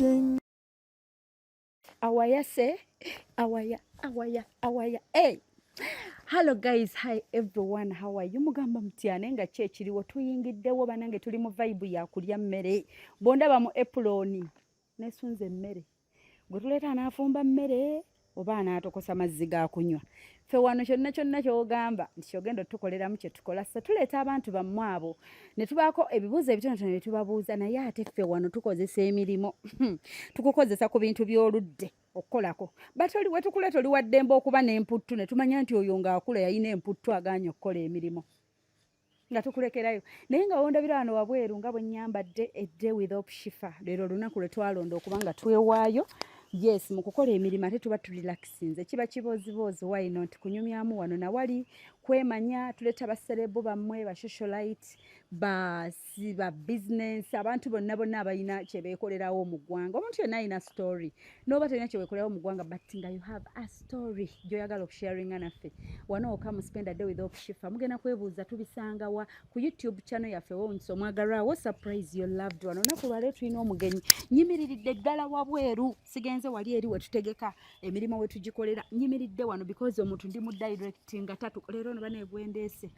emerging. Awaya say, awaya. Hey, hello guys, hi everyone, how are you? Mugamba mtyane nga chechiriwo tuyingiddewo banange tuli mu vibe ya kulya mmere. Bondaba mu epuloni. Nesunze mmere. Gwe tuleeta anafumba mmere oba anaatokosa mazzi ga kunywa. Ffe wano kyonna ky'ogamba nti kyogenda tukoleramu kye tukola. Ssa tuleeta abantu bammwe abo ne tubaako ebibuuzo ebitonotono ne tubabuuza naye ate ffe wano tukozesa emirimu. Tukukozesa ku bintu by'oludde okukolako. Batoli we tukuleeta oli wa ddembe okuba n'emputtu ne tumanya nti oyo ng'akula yalina emputtu agaanye okukola emirimu. Nga tukulekerayo naye nga wondabira wano wabweru nga bwe nnyambadde a day with Shifah. Leero olunaku lwe twalonda okuba nga twewaayo. Yes, mukukola emirimu ate tuba turelaxinze. Kiba kiboozibozi why not kunyumyamu wano na wali kwemanya tuleta baserebo bammwe ba socialite ba business abantu bonna abayina kye beekolerawo mu ggwanga. Omuntu yenna alina story. N'oba talina kye weekolerawo mu ggwanga but nga you have a story gy'oyagala okusharinga naffe. Wano okamu spend a day with Shifah. Mugenda kwebuuza tubisanga wa ku YouTube channel yaffe wonso omwagalwawo surprise your loved one. Olunaku lwaleero tulina omugenyi. Nyimiriridde ddala wabweru. Sigenze wali eri we tutegeka emirimu we tugikolera. Nyimiridde wano because omuntu ndi mu directing atatu. Leero no bane bwendeese.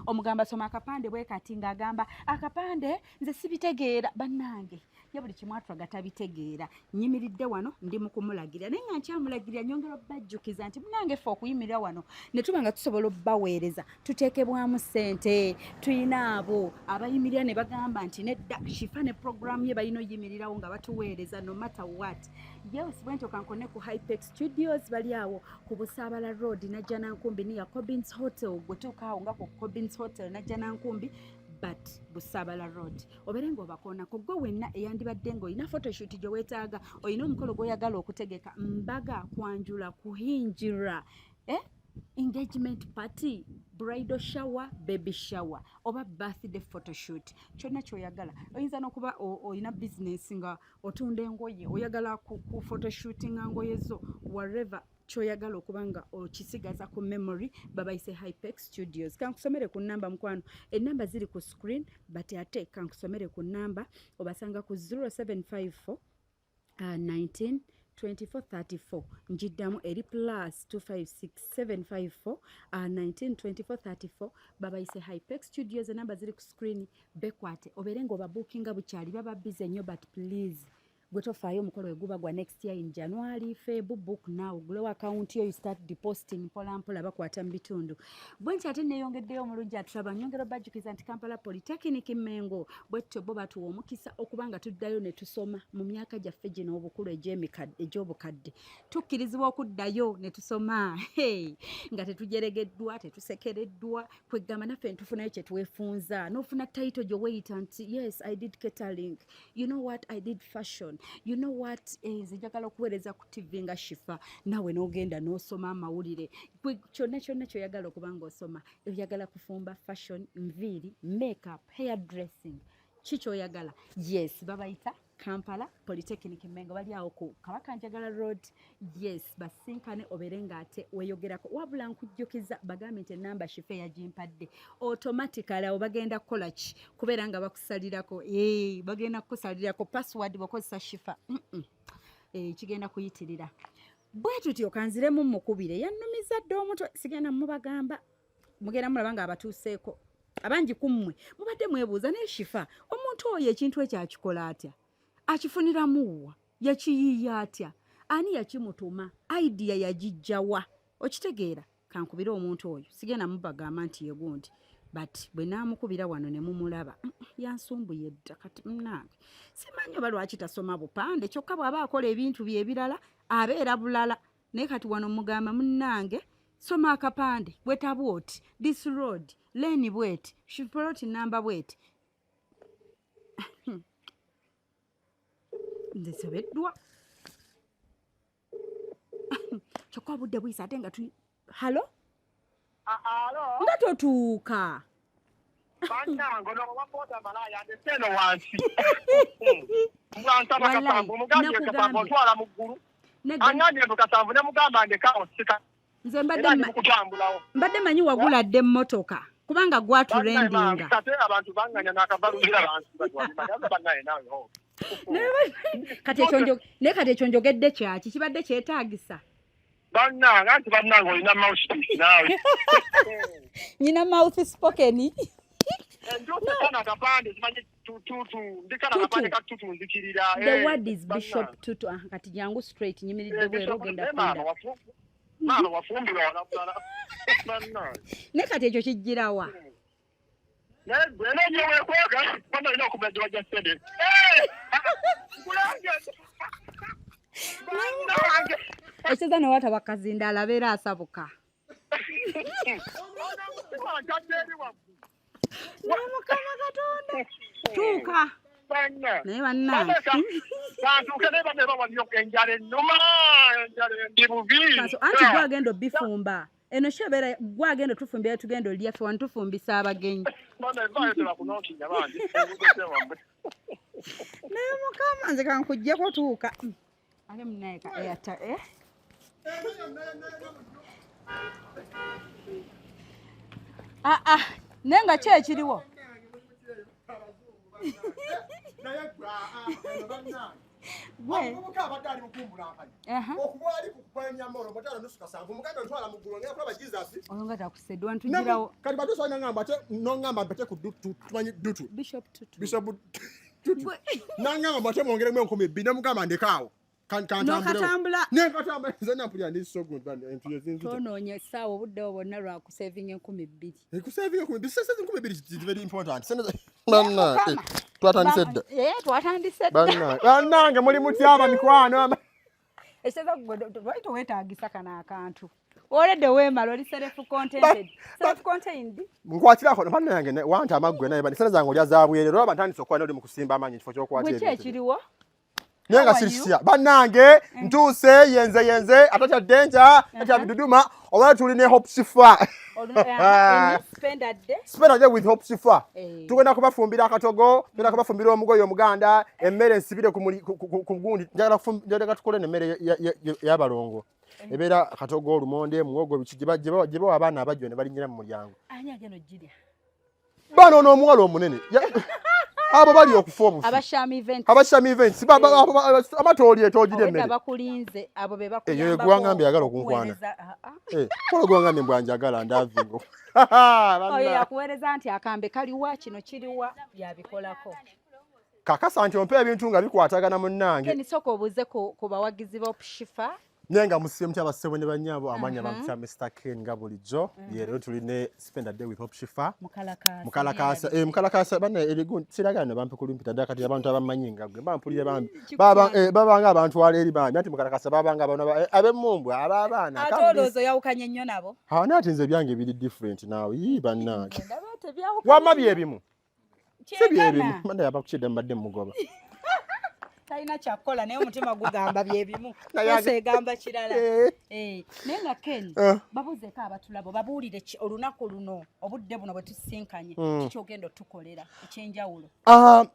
Omugamba soma akapande bwe kati ngagamba akapande nze sibitegeera bannange. Ye buli kimu atwaga tabitegeera. Nyimiridde wano ndi mu kumulagira. Naye nga nkyamulagira nyongera bajjukiza nti munange ffe okuyimirira wano ne tuba nga tusobola obbaweereza tuteekebwamu ssente. Tuyina abo abayimirira ne bagamba nti nedda Shifah ne program ye balina oyimirirawo nga batuweereza no matter what. Yes, bwento kankone ku Hypex Studios bali awo ku Busaabala Road na Janankumbi ni ya Cobbins Hotel gwetuka awo nga ku Cobbins Hotel na Janankumbi but Busaabala Road. Oberengo bakona ko gwe wenna eyandibadde ngo ina photoshoot gye weetaaga oyina omukolo gw'oyagala okutegeka mbaga kwanjula kuhinjira engagement party, bridal shower, baby shower, oba birthday photoshoot. Kyonna kyoyagala. Oyinza n'okuba oyina business nga otunda engoye, oyagala ku photoshooting ngoye zo, whatever kyoyagala okuba nga okisigaza ku memory babayise Hypex Studios. Kankusomere ku namba mukwano. Ennamba ziri ku screen but ate kankusomere ku namba obasanga ku 0754 19 2434 njiddamu eri plus 256754 192434 babayise Hypex Studios. Namba ziri ku screen bekwate oberengo babookinga bukyali baba busy nnyo but please gwe tofaayo omukolo guba gwa next year in January. Feb book now glow account you start depositing mpola bakwata mu bitundu bwenchi ate neeyongeddeyo omulungi atulaba nyongero bajjukiza nti Kampala Polytechnic Mengo bwetto bo batuwa omukisa okubanga tuddayo ne tusoma mu myaka gyaffe gino obukulu egy'obukadde tukkirizibwa okuddayo ne tusoma nga tetujeregeddwa tetusekereddwa kwegamba naffe ntufunayo kye tuwefunza n'ofuna title gye weyita nti yes I did catering, you know what I did fashion, you know what is njagala okuweereza ku TV nga Shifah nawe n'ogenda n'osoma amawulire kyonna kyoyagala okuba ng'osoma oyagala kufumba fashion nviiri makeup hair dressing kikyoyagala yes babayita Kampala Polytechnic Mengo bali awo ku Kabakanjagala Road. Yes basinkane obere ngate weyogerako wabula nkujjukiza bagambe nti namba Shifah yagimpadde automatically abo bagenda kukola ki kubeera nga bakusalirako bagenda kukusalirako password bakozesa Shifah kigenda kuyitirira bwe tutyo kanziremu mukubire yannumiza dde omutwe sigenda mubagamba mugenda mulaba nga abatuuseeko abangi kummwe mubadde mwebuuza ne Shifah omuntu oyo ekintu ekyo akikola atya akifuniramuwa yakiyiya atya ani yakimutuma idea yagijjawa okitegeera kankubira omuntu oyo sigenda mubagamba nti yegundi but bwe naamukubira wano ne mumulaba yansumbuye dda kati mnange simanyi oba lwaki tasoma bupande kyokka bw'aba akola ebintu bye ebirala abeera bulala naye kati wano mugamba munnange soma akapande bwetaba oti this road lane bweti shiplot namba bweti nze sobeddwa kyokka obudde buyisa ate nga tuli halo nga totuuka bannange ono wapota malaya ndeseno wansi mwansaba kasambu omugambye kasambu ontwala mu ggulu angambye mbu kasambu ne mugamba ndekawo sika nze mbadde manyi wagula dde emmotoka kubanga gwaturendinga ate abantu banganya n'akabalumira bansi badwali banyaze bannaye nawe Kati ekyo njogedde kyaki kibadde kyetaagisa. Bannange anti bannange olina mouthpiece naawe. Nyina mouth spoken. Enjuuta kana akapande simanyi tutu ndikana akapande ka tutu nzikirira. The word is Bishop Tutu. Kati jangu straight nyimiridde bwera ogenda kunda. Maano wafumbirwa wanabulala. Bannange. Ne kati ekyo kijjirawa. Nene nyewe kwega bana ino kumejja wajja sede. Kulange. Bannange. Ekiza ne wata bakazinda alabeera asabuka. Mukama Katonda. Tuuka. Naye bannange. Bantuuke ne bameba waliyo enjala ennuma, enjala endibubi. Kaso anti gwagenda obbifumba. Eno shebera gwagenda tufumbira tugenda olya ffe wantufumbisa abagenyi. Naye Mukama nze kankuggyeko tuuka. Ale munaye ka eyata nenga ki ekiriwo? Olonga takusedde wantugirawo. Kati batusobola ngamba ate nongamba bate ku tumanyi dutu. Bishop Tutu. Bishop Tutu. Nangamba bate mwongeremu 2,000 ne mugamba ndekaawo. Nokatambula. Nekatambula nze nampulira ndi so good band empire zinzi. Tonoonye essaawa obudde bwonna lwa kusaving 2,000. Kusaving 2,000 sasa 2,000 is very important. Banna twatandise. Twatandise. Bannange muli mutyaba mikwano. Eseza lwali weetaagisa kana akantu. Oledde weemala oli self-contented. Self-contained. Nkwatiraako bannange wanta amaggwe naye bani zange olya zaabwere lwaba ntandise okuba n'oli mu kusimba amanyi kifo ky'okwatira. Bwe ekiriwo? Nenga sirisia bannange ntuuse yenze atatya denja atatya biduduma oba tuli ne hope Shifah. Spend with hope Shifah. Tugenda kubafumbira akatogo, tugenda kubafumbira omugoyo omuganda, emmere ensibire ku gundi njagala tukole n'emmere y'abalongo. Ebeera akatogo olumonde muwogo bikigiba abaana abajjo ne balinyira mu mulyango. Ani ageno jjirya? Bano n'omuwala omunene. Abo bali okufa obufu. Abashami events. Amatoli etogire emmere. Abakulinze abo be bakuyamba. Eyo gwangambye yagala okunkwana. Kola gwangambye mbwanjagala ndavingo. Oyo yakuweereza nti akambe kaliwa kino kiriwa yabikolako. Kakasa nti ompe ebintu nga bikwatagana munnange. Nisoko obuze ku bawagizi ba Shifah. Nenga musimu kyabasebwe ne banyabo amanya bamutya Mr. Ken nga bulijjo. Leero tuline spend a day with Hope Shifah. Mukalakaasa. Mukalakaasa bana erigu siragana bampe kulimpita dakati abantu abamanyinga gwe bampulire bambi. Babanga abantu wale eri bambi ati Mukalakaasa babanga abana abemumbwa ababaana. Atolozo yawukanye nnyo nabo. Nati nze byange biri different now. Yi bannange. Wama byebimu. Sebyebimu. Manda yabakuchidde mbadde mugoba. Taina chakola naye omutima gugamba byebimu. Yose egamba kirala. Nenga Ken babuzeeko abatulabo babuulire olunaku luno obudde buno bwe tusinkanye kikyogendo tukolera ekyenjawulo.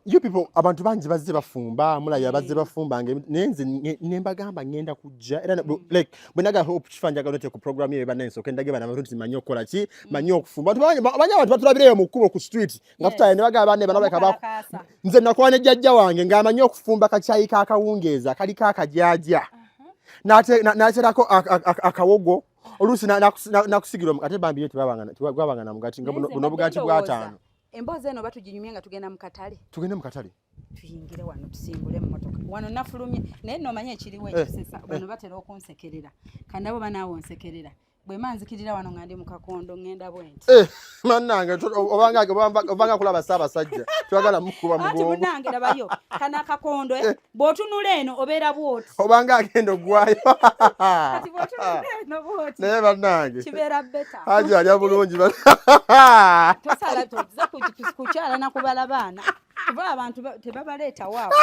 You people abantu bangi bazze bafumba mulaya bazze bafumba nenze nembagamba ngenda kujja era like bwenaga Hope Shifah njagala ku program ye banenso kendage bana abantu manyo kola ki manyo okufumba abantu batulabireyo mu kubo ku street nga tutaye ne bagaba bane banabaka ba nze nakwane jjajja wange nga manyo okufumba chai kakawungeza kali kakajjaja naterako akawogo olusi nakusigirwa ate bambi yetu babanga na mugati buno bugati bw'ataano. Emboozi eno batuginyumye nga tugenda mu katale. Tugende mu katale. Tuyingire wano tusimbule mu motoka. Wano nafulumye naye nomanye ekiriwo ekisesa bano batera okunsekerera. Kandabo banaawo nsekerera. Bwe manzikirira wano ngandi mu kakondo ngenda bwenti. Mannange obanga kulaba Ssaabasajja twagala mukuba mugongo. Ati munange labayo kana kakondo bw'otunula eno obeera bwoti. Obanga agenda ogwayo. Kati bw'otunula eno bwoti. Naye bannange. Kibeera beta. Haji alya bulungi. Tosala toza kukyala na kubala baana. Kuba abantu tebabaleeta waabo.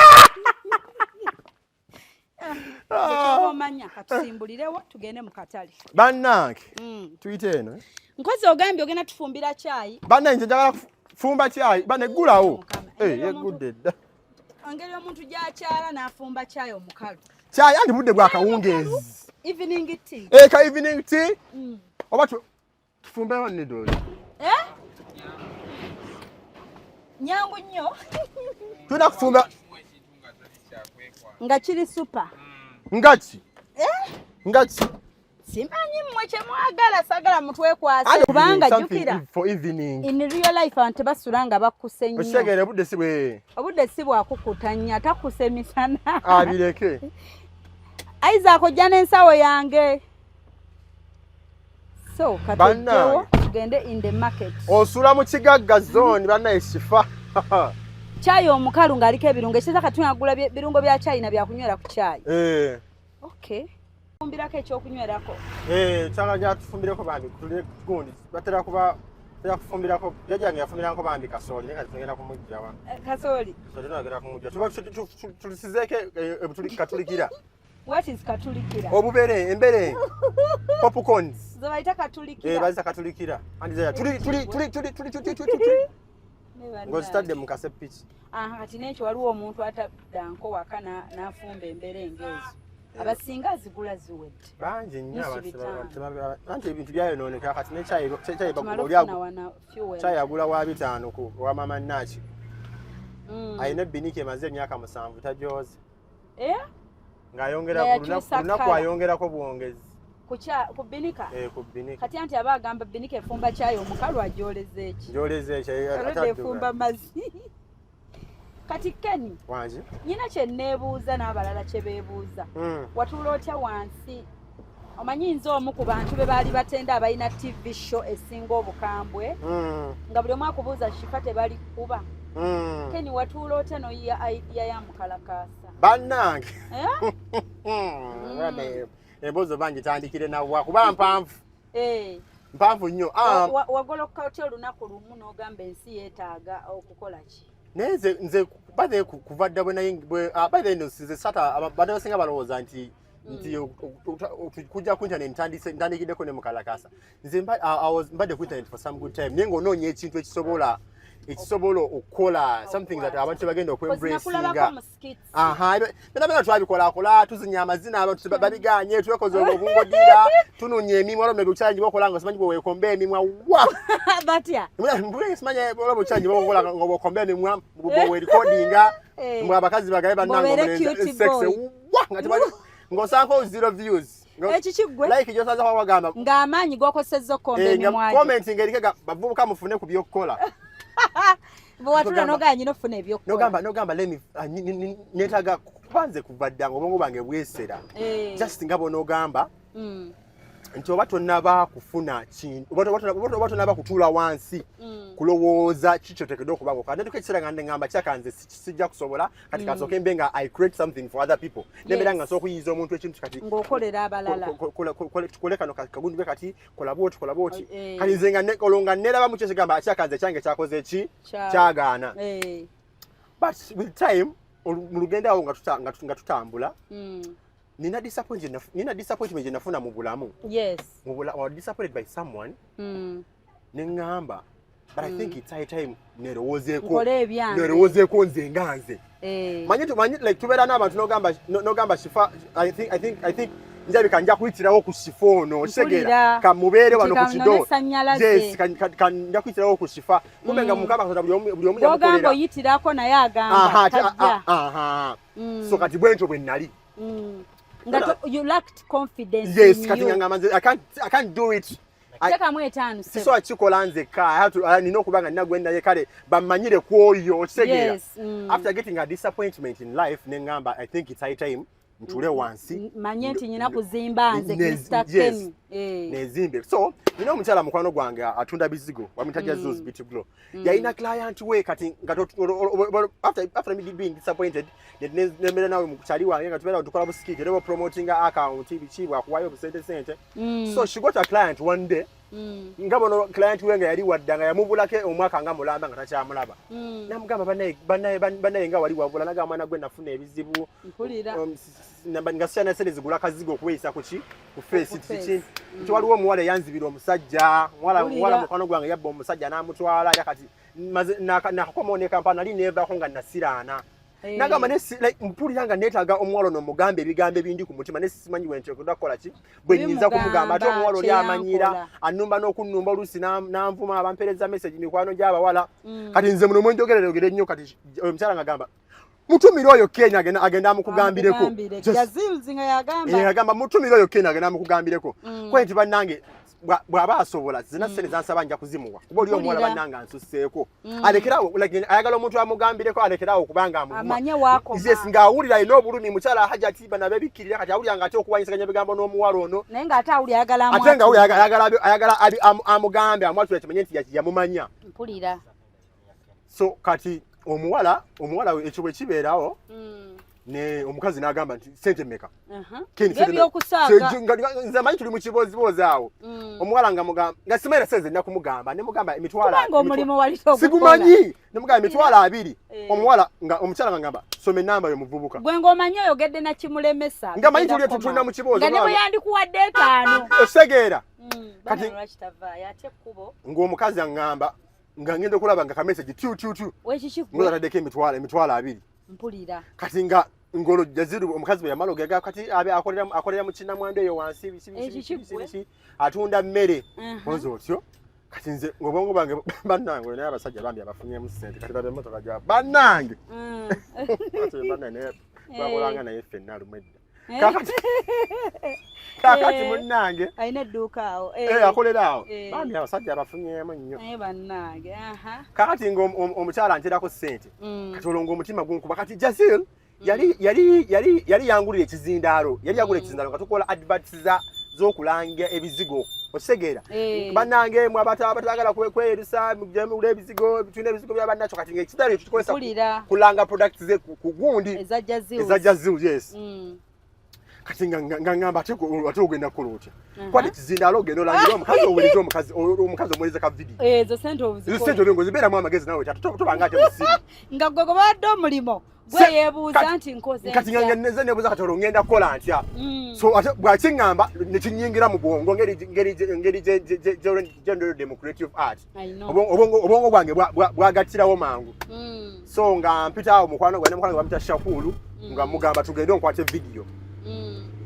Omanya katusimbulirewo tugende mu katale. Bannange tuyite eno. Nkozi ogambye ogenda tufumbira chai. Bannange njagala kufumba chai baneggulawo. Yeggudde dda. Engeri omuntu gy'akyala n'afumba chai omukalu. Chai andi budde bwa kawungeezi. Evening tea. Ka evening tea. Oba tufumbe wanne doli. Nyangu nnyo. Tuna kufumba nga kiri super ngaki ngaki simanyi mmwe kye mwagala sagala mutwekwase kubanga jjukira for evening in real life abantu basula nga bakkuse nnyo oshegere budde si bwakukutanya takuse misana abireke Isaac ojja n'ensawo yange so katujjewo tugende in the market osula mu kigagga zone bannaye Shifah chai omukalu ng'aliko ebirungo ekisa kati agula birungo bya chai na bya kunywera ku chai okay fumbirako ekyokunywerako kyaganja tufumbireko bambi gundi batera kuba yakufumbirako yajange yafumbirako bambi kasooli naye kati tugenda kumujja wa kasooli so tunagenda kumujja tulisizeke katulikira what is katulikira obubere embere popcorns zobaita katulikira baza katulikira andiza tuli ngozitadde mu kasepiki kati n'ekyo waliwo omuntu ataddanko waka n'afumba embere engeezo abasinga zigula ziwedde bangi nnyo anti ebintu byayonooneka kati nekyayi agula wa 5 wa mama Nachi ayina ebiniki emaze emyaka 7 tajooze ng'ayongera lunaku ayongerako buwongezi ku binika ku binika kati anti aba agamba binika efumba kyayi omukalu ajooleza eki efumba mazzi kati Ken wangi nyina kye neebuuza n'abalala kye beebuuza watuula otya wansi omanyi nze omu ku bantu be baali batenda abalina TV show esinga obukambwe nga buli omu akubuuza Shifah tebali kuba Ken watuula otya noyiya idea ya Mukalakaasa bannange emboozi bangi tandikire nawa kuba mpanvu nnyo wagoloka otya olunaku lumu n'ogamba ensi yeetaaga okukola ki naye nze badde kuva dda badde nze sata badde basinga balowooza nti kujja ku internet ntandikiddeko ne Mukalakaasa nze mbadde ku internet for some good time naye ng'onoonya ekintu ekisobola okukola something that abantu bagenda okwembracinga bena twabikolakola tuzinya amazina abantu babiganye twekoze obungodira tununya emimwa olwo nebukyalanje bokola nga simanyi bwewekomba emimwa wa batya simanyi olwo bukyalanje bokola nga bwekomba emimwa bwerecordinga mbwe abakazi bagabe bannangasex ng'osanko 0 views ekikigwe like gyosaza kwa wagamba ng'amaanyi g'okosezza okkomba emimwa comment ng'erike bavubuka mufune ku by'okukola bwatula noganyina ofuna ebyokukola nogamba netaga kubanze kuva ddanga obwongo bwange bwesera just nga bonogamba nti oba tonnaba kufuna kintu oba tonnaba kutuula wansi kulowooza kikyo tekedde okubanga okandetuka ekiseera nga ngamba kyakanze sijja kusobola kati kasooke mbe nga I create something for other people nembeera nga nsobola okuyiyiza omuntu ekintu kati ng'okolera abalala tukole kano kagundi bwe kati kola bwoti kati nze nga olwo neraba mu kyekigamba kyakanze kyange kyakoze eki kyagaana but with time mu lugendo awo nga tutambula nina disappointment gye nafuna mu bulamu was disappointed by someone neŋŋamba but I think it's high time nerowoozeeko nze nga nze manyi like tubeera n'abantu nogamba Shifah I think njabika nja kuyitirawo ku Shifah ono kitegeera kamubeere wano ku kido yes nja kuyitirawo ku Shifah kumbe nga mukama katonda buli omu ogamba oyitirako naye agamba tajja so kati bwentyo bwe nnali you lacked confidence yes kati ngamba I can't do it tekamu etaano siso akikola nzekka nina okuba nga nagwendaye kale bamanyire ku oyo kitegeera after getting a disappointment in life neŋŋamba I think it's high time ntule wansi manye nti nyina kuzimba nze Krista Ken nezimbe so nina omukyala mukwano gwange atunda bizigo wamitaja Zoos Beauty Glow yalina client we kati after me being disappointed nembeera nawe mukyali wange nga tubeera tukola busikiki era promoting account biki bwakuwayo obusente so she got a client one day nga bono client we nga yali wadda nga yamubulako omwaka nga mulamba nga takyamulaba namugamba bannaye nga wali wabula nagamba mwana gwe nafuna ebizibu nga sikyana sente zigula akazigo okuweeyisa ku face kiki nti waliwo omuwala eyanzibira omusajja muwala mukwano gwange yabba omusajja n'amutwala yakati nakakomawo ne kampala nali neevaako nga nasiraana nagamba mpulira nga neetaaga omuwala ono mugambe ebigambo ebindi ku mutima nesimanyi wenteekedwa kukola ki bwe nnyinza kumugamba ate omuwala oli amanyira annumba n'okunnumba oluusi n'anvuma abampeereza message mikwano gy'abawala kati nze muno mwenjogerera nnyo kati omukyala ngagamba mutumira oyo Kenya agenda amukugambireko jaziruzinga yagamba yagamba mutumira oyo Kenya agenda amukugambireko kwenti bannange bwaba asobola zina sene zansaba nja kuzimuwa kuba oli omuwala bannanga nsusseeko alekerawo ayagala omuntu amugambireko alekerawo kubanga amanye wako yes ngawulira ino obulumi mukyala Hajati bana bebikirira kati awulira ngate okuwanyisaganya bigambo n'omuwala ono naye ngate awulira ayagala amwatu ate nga ayagala amugambe amwatu ekimanye nti yamumanya mpulira so kati omuwala ekyo bwe kibeerawo ne omukazi n'agamba nti sente meka nze manyi tuli mu kibooziboozi awo omuwala nga simaira seze nna kumugamba ne mugamba sigumanyi ne mugamba emitwalo 2 omuwala omukyala ngamba soma enamba yo muvubuka gwe ng'omanyi oyogedde na kimulemesa nga manyi tuli tulina mu kiboozi nga ne bwe yandikuwadde 5 osegeera kati ng'omukazi aŋŋamba nga ngenda okulaba nga kamesagi tu ng'otaddeko emitwalo 2 mpulira kati nga ngolo jaziru omukazi bwe yamalo gega kati abe akolera mu kinamwando eyo wansi bisi atunda mmere ozo otyo kati nze ngobongo bange bannange naye abasajja bambi abafunye mu sente kati babe motoka ja bannange bannange bakolanga naye ffenna lumedda kakati munnange ayina edduuka awo akolera awo bambi abasajja abafunyemu nnyo bannange kakati omukyala nterako ssente kati olongo omutima gunkuba kati Jazil yali yangulira ekizindaalo yali yagula ekizindaalo nga tukola adverts z'okulanga ebizigo osegeera bannange mwe abatagala kweyerusa mugula ebizigo bitunda ebizigo bya bannakyo kati ng'ekizindaalo tukozesa kulanga products ze ku gundi eza Jazil yes kati nga ngamba ate ogenda kukola otya kwati ekizindaalo ogenda olangira omukazi owuliriza omukazi omuwuliriza ka video ezo sente obuzikola zibeeramu amagezi nawe tobanga ate musiru nga gwe gobadde omulimo gwe yeebuuza nti nkoze kati nga nze neebuuza kati olwo ngenda kukola ntya so ate bwakiŋŋamba nekinyingira mu bwongo ngeri gender democrative art obwongo bwange bwagattirawo mangu so nga mpitaawo mukwano gwe nemukwano gwe bamita Shakulu nga mugamba tugende onkwate video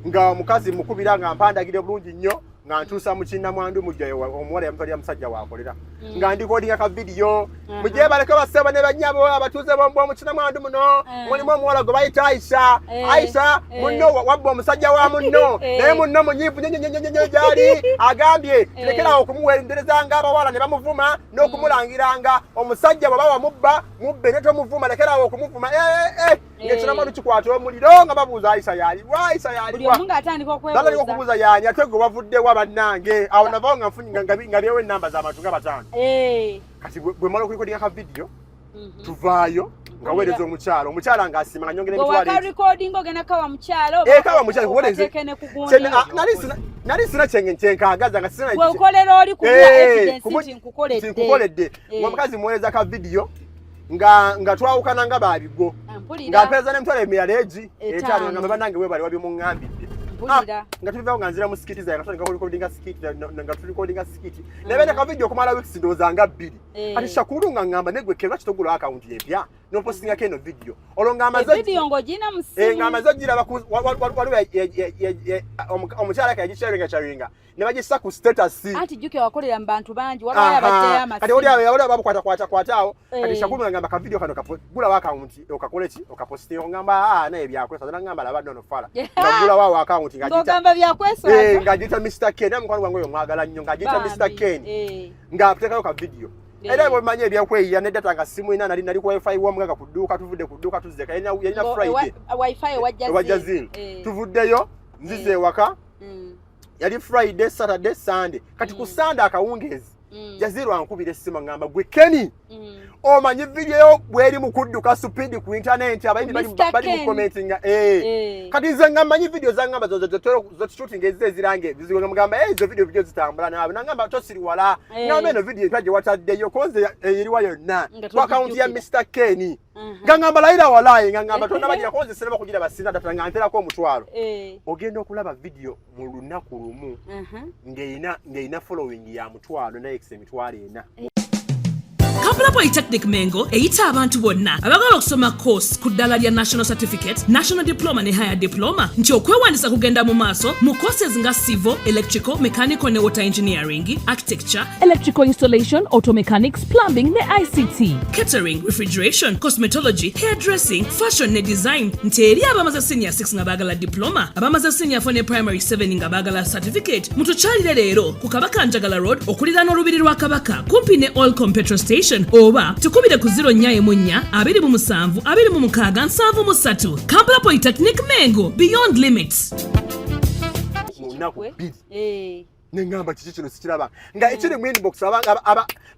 nga omukazi mukubira nga mpandagire bulungi nnyo nga ntuusa mu kinnamwandu mujjayo omuwala yamutwalira musajja waakolera nga ndikodinga ka video mujje baleke basaba ne banyabo abatuuze mu kinnamwandu muno mulimu omuwala gwe bayita Aisha munno wabba omusajja wa munno naye munno munyiivu gyali agambye lekerawo okumuwerendereza ng'abawala ne bamuvuma n'okumulangiranga omusajja bwe bawamubba mubbe ne tomuvuma lekerawo okumuvuma ng'ekinnamwandu kikwata omuliro nga babuuza Aisha yaliwa dala okubuuza yani ate gwe wavuddewa bannange awo navawo nga nfunye nga byewo ennamba z'abantu nga 5 kati bwe mala okulikodinga ka video tuvaayo nga weereza omukyala ng'asiima nga nyongera nali sina kyenkagaza nga nkukoledde omukazi muweereza ka video nga twawukana nga babigo nga mpeereza n'emitwalo emirala egi etaano nga bannange weebali wabyo muŋŋambidde nga tulivaawo nga nzira mu sikiti zange nga tulikodinga sikiti naye ka video okumala weeks ndowooza nga 2 kati Shakulu nga ŋŋamba negwe kelwa kitogula akawunti yepya n'opostingako eno video olwo ng'amaze ogiraba omukyala yagisharinga ne bagissa ku status anti jjuke wakolera mu bantu bangi walayo abaddeyo amasimu kati oli babukwata awo kati Shakulu ngamba ka video kano gulawo akawunti okakole ki okapostinga ngamba naye byakwesa ngamba laba nono fala ngagulawo akawunti ng'ogamba byakwesa ng'agiyita Mr. Ken naye mukwano gwange oyo mwagala nnyo ng'agiyita Mr. Ken ng'ateekayo ka video era bwe manye ebyakweyiya ne data nga simu ina nali ku wifi wamugaga ku dduuka tuvudde ku dduuka tuzze yalina Friday wifi Jazil tuvuddeyo nzize ewaka yali Friday Saturday Sunday kati ku Sunday akawungeezi Jazil ankubira essimu ngamba gwe Kenny omanyi video bweri mu kudduka speed ku internet abayimbi bali mu commentinga kati nze ngamanyi video zangamba zo shooting ezirange zizigo ngamba ezo video zitambula nawe nangamba tosiri wala ngamba eno video twaje wataddeyo konze eriwa yonna ku account ya Mr. Kenny ngamba laira walaye ngamba tonna bagira konze sereba kugira basina data nganterako omutwalo ogenda okulaba video mu lunaku lumu ngeina following ya mutwalo na ex emitwalo ena Kampala Polytechnic Mengo eyita abantu bonna abagala okusoma course ku ddala lya National Certificate, National Diploma ne Higher Diploma nti okwewandisa kugenda mu maaso mu courses nga Civil, Electrical, Mechanical ne Water Engineering, Architecture, Electrical Installation, Auto Mechanics, Plumbing ne ICT, Catering, Refrigeration, Cosmetology, Hairdressing, Fashion ne Design nti eri abamaze Senior 6 nga bagala Diploma, abamaze Senior 4 ne Primary 7 nga bagala Certificate, mutukyalire leero ku Kabaka Njagala Road okuliraana olubiri lwa Kabaka kumpi ne Olcom Petrol Station oba tukubire ku 0-4-2-26-7-3 Kampala Polytechnic Mengo, beyond limits. Nengamba kiki kino sikiraba nga ekiri mu inbox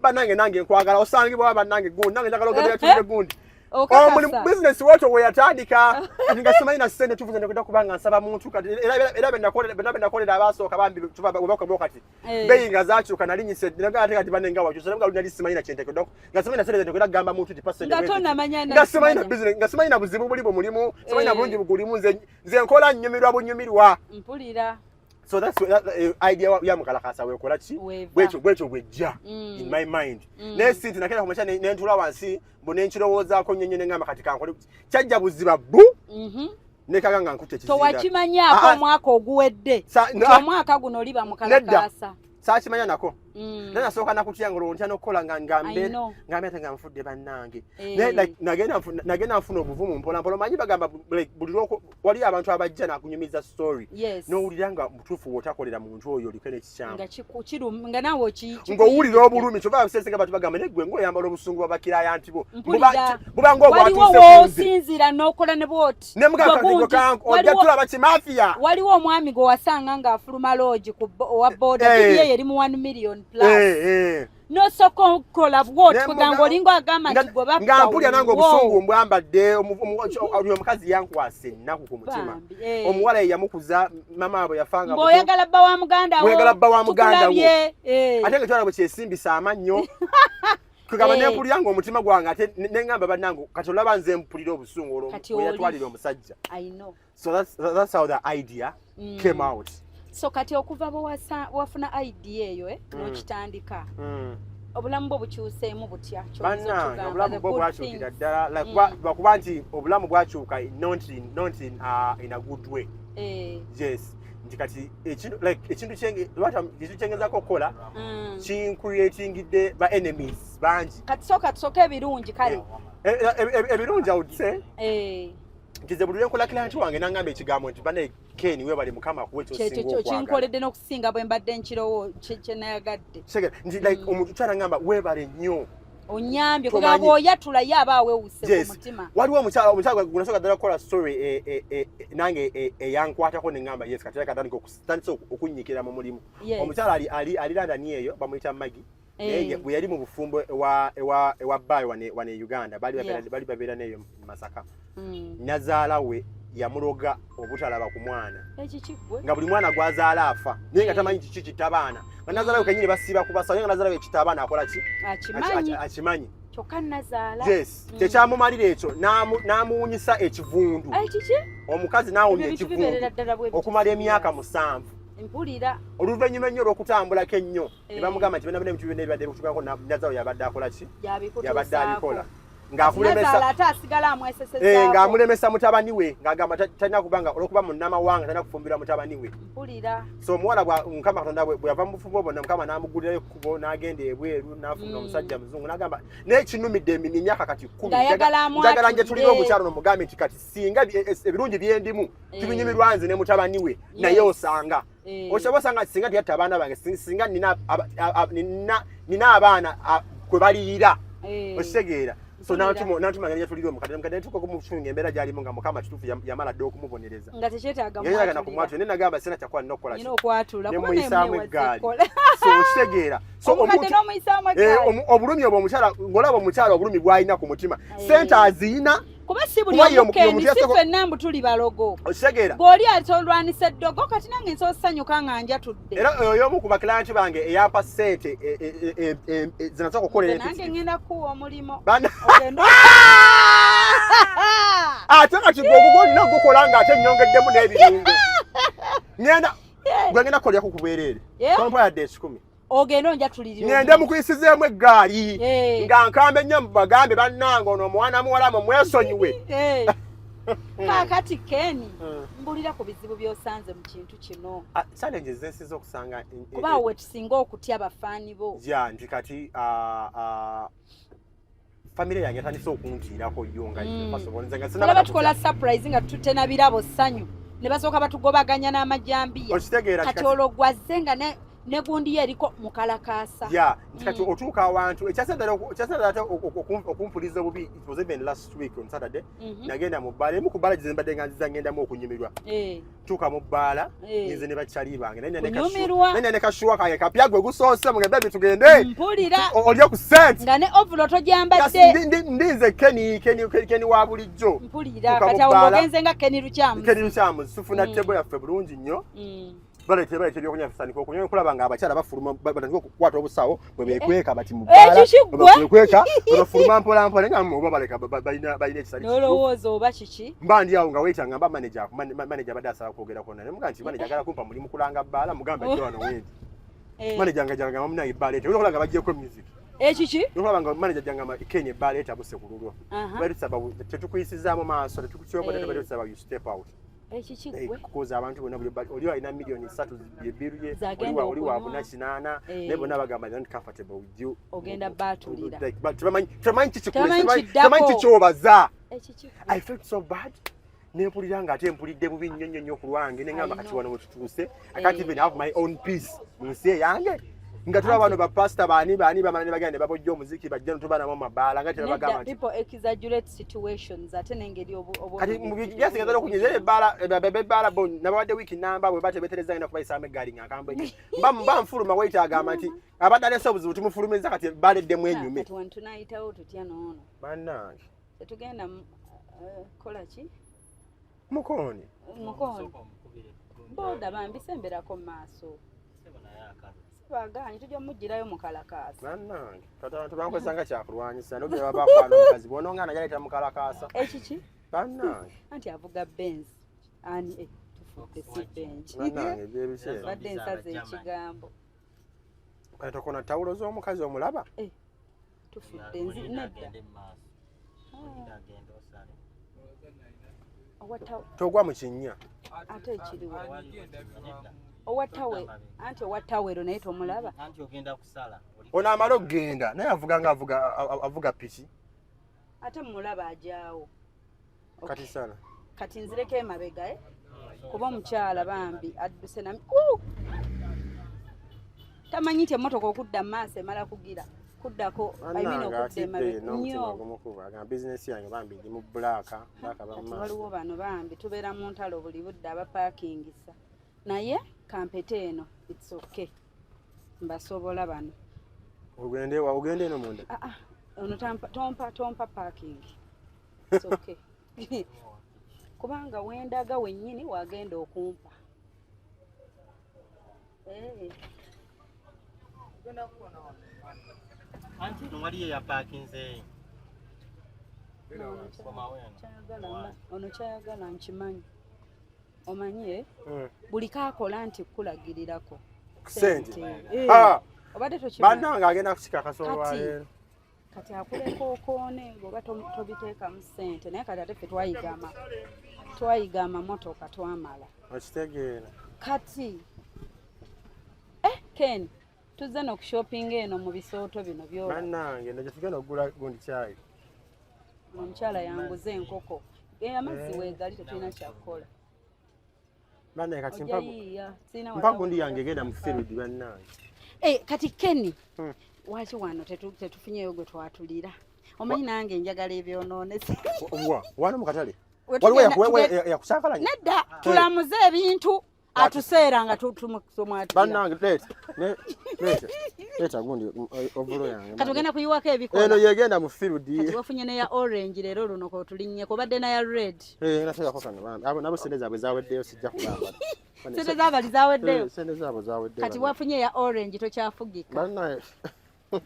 banange nange nkwagala osangibwa banange gundi nange njagala ogenda tuwe gundi omuli business woto we yatandika nga simanyi sente tuvuze ndakunda kubanga nsaba muntu kati era bendakolera abasooka bambi tuva kati beyinga zakyuka nali nyise nga ate kati banenga wakyusa nga nali simanyi sente nga simanyi sente ndakunda gamba muntu ti percent nga simanyi na business nga simanyi na buzibu buli mulimu simanyi na bulungi bugulimu nze nkola nnyumirwa bunyumirwa mpulira. So that's idea ya Mukalakasa we kola ki bwecho bwejja in my mind. Next thing nakenda kumacha nentula wansi mbone nchirowooza ko nyenye ngamba kati kankole kyajja buziba bu nekaga nga nkutte kizinda. To wakimanyako mwaka oguwedde. Omwaka guno liba Mukalakasa. Saakimanya nako. Nana soka nakutyango ntya nokola ngambe ate nga nfudde bannange. Nagenda nfuna obuvumu mpola manyi bagamba buliroko wali abantu abajja nakunyumiza story. N'owulira nga mutuufu wotakolera muntu oyo olikene ekikyamu. Nga naawe okiki. Ng'owulira obulumi kyova abasese nga batu bagamba neggwe ng'oyambala obusungu babakiraaya nti bo. Buba ng'obwatuuse osinzira n'okola ne bwoti. Ne mugaka kanko ojja tulaba kimafia. Waliwo omwami gwe wasanga ng'afuluma lodge ku wa boda ye yeri mu 1 million plus. No soko kola what kugango olingo agamba nti gwe bappa ngampulya nange obusungu mbwambadde omukazi yankwase nnaku ku mutima omuwala yamukuza mama abo yafanga oyagala bba wa muganda wo ate nga twala bwe kyesimbisa amannyo kugamba nempulira nga omutima gwange ate nengamba bannange kati olaba nze mpulira obusungu olwo yatwalira omusajja. So that's how the idea came out. So kati okuva bo wafuna idea eyo n'okitandika obulamu bwo bukyuseemu butya ky'oyinza obulamu bwo bwakyukira ddala lwakuba nti obulamu bwakyuka not in a good way. Yes nti kati ekintu kyengezako okukola kincreatingidde ba enemies bangi kati soka ebirungi kale ebirungi I would say kize buli nkola client wange nangamba ekigambo nti bane Ken we bali mukama kuwe kyosinga okwaga kinkoledde n'okusinga bwe mbadde nkirowo kye nayagadde nti omuntu kyalangamba we bali nnyo onyambye kugamba oyatula yabaawe use ku mutima. Waliwo omukyala gunasoka ddala kukola story nange yankwatako nengamba yes kati katandika okunyikira mu mulimu. Omukyala ali London eyo bamuyita Magi bwe yali mu bufumbo ewa Bayo wane Uganda bali babeera neyo Masaka. Nazaala we yamuloga obutalaba ku mwana nga buli mwana gwazaala afa naye nga tamanyi kiki kitabaana nga nazaala we kanyini basiba kubasa naye nga nazaala we kitabaana akola ki akimanyi kyokka nazaala tekyamumalira ekyo n'amuwunyisa ekivundu omukazi n'awunya ekivundu okumala emyaka 7 mpulira oluvannyuma ennyo olw'okutambulako ennyo ne bamugamba nti bonna ebintu byonna ebibadde bikutukako nazaala yabadde akola ki yabadde abikola ng'amulemesa mutabani we ng'agamba talina kubanga olw'okuba munnamawanga talina kufumbirwa mutabani we. So omuwala Mukama Katonda bwe yava mu bufumbo bwonna Mukama n'amugulirayo ekkubo n'agenda ebweru n'afuna omusajja muzungu n'agamba n'ekinumidde emyaka kati 10 njagala nje tulina omukyalo n'omugambe nti kati singa ebirungi byendimu tubinyumirwa nze ne mutabani we naye osanga osobola osanga singa tiyatta abaana bange singa nina abaana kwe baliyira okitegeera. So natumaganya tuliro mukadde tuko kumufunga embeera gyalimu nga Mukama kitufu yamala dde okumubonereza nga tekyetaaga mwatulira kumwatula nene nagamba sina kyakuba nina okukola kino okwatula kuba nemuyisaamu eggaali so okitegeera obulumi obwo omukyala ng'olaba omukyala obulumi bw'alina ku mutima sente aziyina kuba si buli omukendi si ffenna mbu tuli balogo g'oli atolwanisa eddogo kati nange nsobola osanyuka nga njatudde era oyo omu ku bakilanti bange eyampa ssente zinasobola okukolera nange ngenda kuwa omulimo ate kati gwogugo olina ogukola nga ate nnyongeddemu n'ebirungo ngenda gwe ngenda kukolyako ku bwereere tompa yadde 10 ogenda onja tulirira ngende mukuyisizeemu eggaali nga nkambe nnyo mubagambe bannange ono omwana muwalamu mwesonyiwe kakati Ken mbulira ku bizibu by'osanze mu kintu kino challenges zensiza okusanga kuba we tusinga okutya abafaani bo ja nti kati family yange atandise okuntiirako yo nga olaba tukola surprise nga tutena birabo ssanyu ne basooka batugobaganya n'amajambiya kati olwo gwazze nga ne gundi eriko Mukalakaasa kati otuuka awantu ekyasadde okumpuliza obubi it was even last week on Saturday nagenda mu bbaala emu ku bbaala gye mbadde nga nziza ngendamu okunyumirwa tuuka mu bbaala nze ne bakyali bange nanya ne kashuwa kange kapya gwe gusoose muge bebi tugende mpulira olye ku sente nga ne ovulo togyambadde ndinze Keni wa bulijjo mpulira kati awo ogenze nga Keni Lukyamuzi tufuna tebo yaffe bulungi nnyo balete byokunya fisani okunywa kulaba nga abakyala bafuluma batandika okukwata obusawo bwe bekweka bati mu bbala bekweka bafuluma mpola nga oba baleka balina ekisali n'olowooza oba kiki mba ndi awo nga weyita ngamba manager badde asaba kwogera kwonna ne muga nti manager agala kumpa mulimu kulanga bbaala mugambe jjo wano wendi manager nga janga munayi bbaala ete olaba nga bagyeko music ekiki olaba nga manager janga Kenya bbaala etabuse ku lulwo bali tusaba tetukuyisizaamu maaso tetukukyobodde bali tusaba you step out kukoza abantu bonna oli alina milioni 3 byebiruye oli wabuna 8 ne bonna bagamba nti comfortable with you ogenda batulira temanyi kikyobaza I felt so bad nempulira nga ate mpulidde bubi nnyo ku lwange ne ngamba kati wano wetutuuse I can't even have my own peace mu nsi eyange nga tulaba bano bapasita baani bamala ne bagenda ne babojja omuziki bajja notubanamu amabbaala nga tebagamba nti people exaggerate situations ate n'engeri kati byasigazala okunyeza ebbaala bo nababadde wiiki namba bwe batebetereza ngenda kubayisaamu eggaali nga nkambwe mba nfuluma weyita agamba nti abadde alese obuzibu tumufulumiza kati ebbaala eddemu enyume kati wano tunayitawo tutya noono bannange tetugenda kola ki mukooni boda bambisemberako mu maaso baganye tujja mujjirayo Mukalakaasa bannange kati abantu bankwesanga kyakulwanyisa nogera babakwana omukazi bw'onongana yaleeta Mukalakaasa ekiki bannange anti avuga Benz ani tufudde si bench bannange byebiseera badde ensaza ekigambo kati tokona tawulo z'omukazi omulaba tufudde nedda togwa mu kinnya ate ekiriwo owatawe anti owatawero naye tomulaba anti ogenda kusala ono amala okgenda naye avuga nga avuga piki ate mulaba ajaawo kati sana kati nzireko emabega kuba omukyala bambi adduse nami tamanyi nti emmotoka okudda mu maaso emala kugira kuddako okudda emabega bizinesi yange bambi ndi mu bbulaaka waliwo bano bambi tubeera mu ntalo buli budde abapaakingisa naye kampete eno it's okay mbasobola bano ogende eno munda ono tompa parking it's okay kubanga wendaga wennyini wagenda okumpa anti waliyo ya parkinze ono kyayagala nkimanyi omanyire buli kakola nti kulagirirako sente obadde bannange agenda kukikakasa olwaleero kati akuleko okoone oba tobiteekamu ssente naye kati ate ffe twayiga amamotoka twamala okitegeera kati Ken tuzze n'okushoppinga eno mu bisooto bino byola bannange ndo gyetugenda okugula gundi kyayi omukyala yanguze enkoko amazzi weegali tetulina kyakukola bannange kati mpa gundi yange egenda mu firidi bannange kati Ken waki wano tetufunyeyo gwe twatulira omanyi nange njagala ebyonoonese wano mu katale waliwo yakusakalanya nedda tulamuze ebintu atuseera nga tumwatira bannange leeta gundi ovulo yange kati ogenda kuyiwako ebikola eno yegenda mu firidi kati wafunye neya orange leero luno kotulinnye kubadde neya red nateyako kano nabo sente zaabwe zaweddeyo sijja kulamba sente zaabali zaweddeyo sente zaabwe zaweddeyo kati wafunye ya orange tokyafugika bannange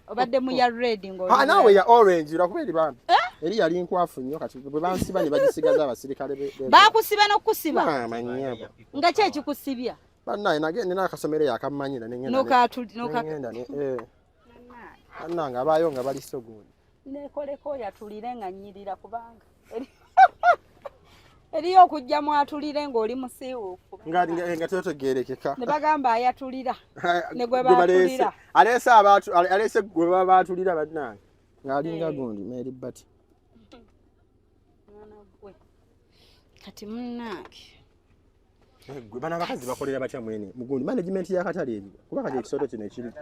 obadde mu ya red naawe ya orange lwakuba eri bambi eri yali nkwafu nnyo kati bwe bansiba ne bagisigaza abasirikale bakusiba n'okusiba manyabo nga ki ekikusibya Bana nina akasomero yakamanyira nengenda. Nengenda Nanga bayo nga bali sogundi. Nekoleko yatulire nga nyirira kubanga. Eriyo okujja mwatulire ng'oli musiiwuufu. Nga totegeerekeka. Ne bagamba ayatulira. Ne gwe baatulira. Alese gwe baatulira bannange. Ng'alinga gundi Mary Bati. Kati munnange. Gwe bana bakazi bakolera batya mwene mugundi management ya Katale ebi kuba kati ekisoto kino ekiri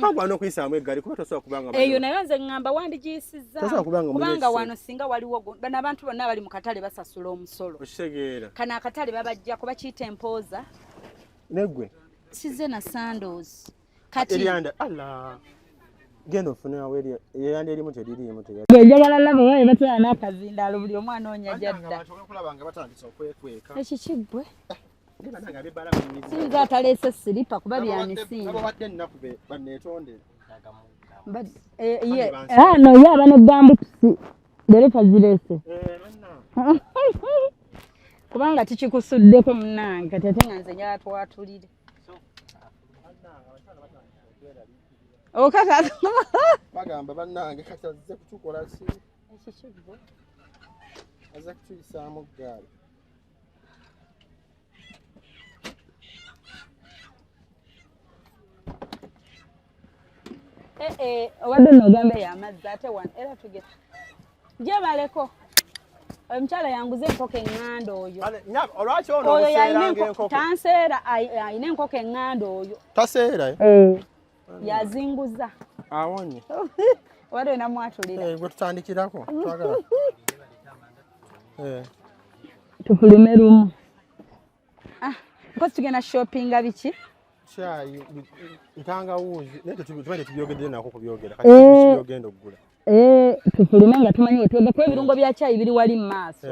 pangwa no kuyisaamu eggali kuba tosobola kubanga eyo nayo nze ngamba wandigiyisizza kubanga wano singa waliwo bana abantu bonna bali mu Katale basasula omusolo okitegeera kana Katale babajja kuba kiyita empoza negwe size na sandals kati Erianda Allah genda ofune aweri Erianda erimu teririmu tegera njagala labo baye batala n'akazindaalo buli omwana onya jadda kulabanga batandise okwekweka ekikigwe sinza ataleese siripa kuba byanisinga abo badde ennaku banneetondera no ye abane gambutusi lero tazireese kubanga tikikusuddeko munnange kati ate nga nze njala twatulire okata bagamba bannange kati azze kutukola ki ekikigwe azze kutuyisaamu ggaali wadde n'ogamba ey'amazzi ate wano era tugenda gyebaleko omukyala yanguza enkoko eŋŋanda oyo oyo tanseera ayina enkoko eŋŋanda oyo taseera yazinguza awonye wadde namwatulira gwe tutandikirako twagala tufulume lumu mpozi tugenda shoppinga biki chai ntangawuzi nete tubende tubyogedde nako kubyogera kati tubyogenda okugula tufulume nga tumanyi twebe kwa ebirungo bya chai biri wali mu maaso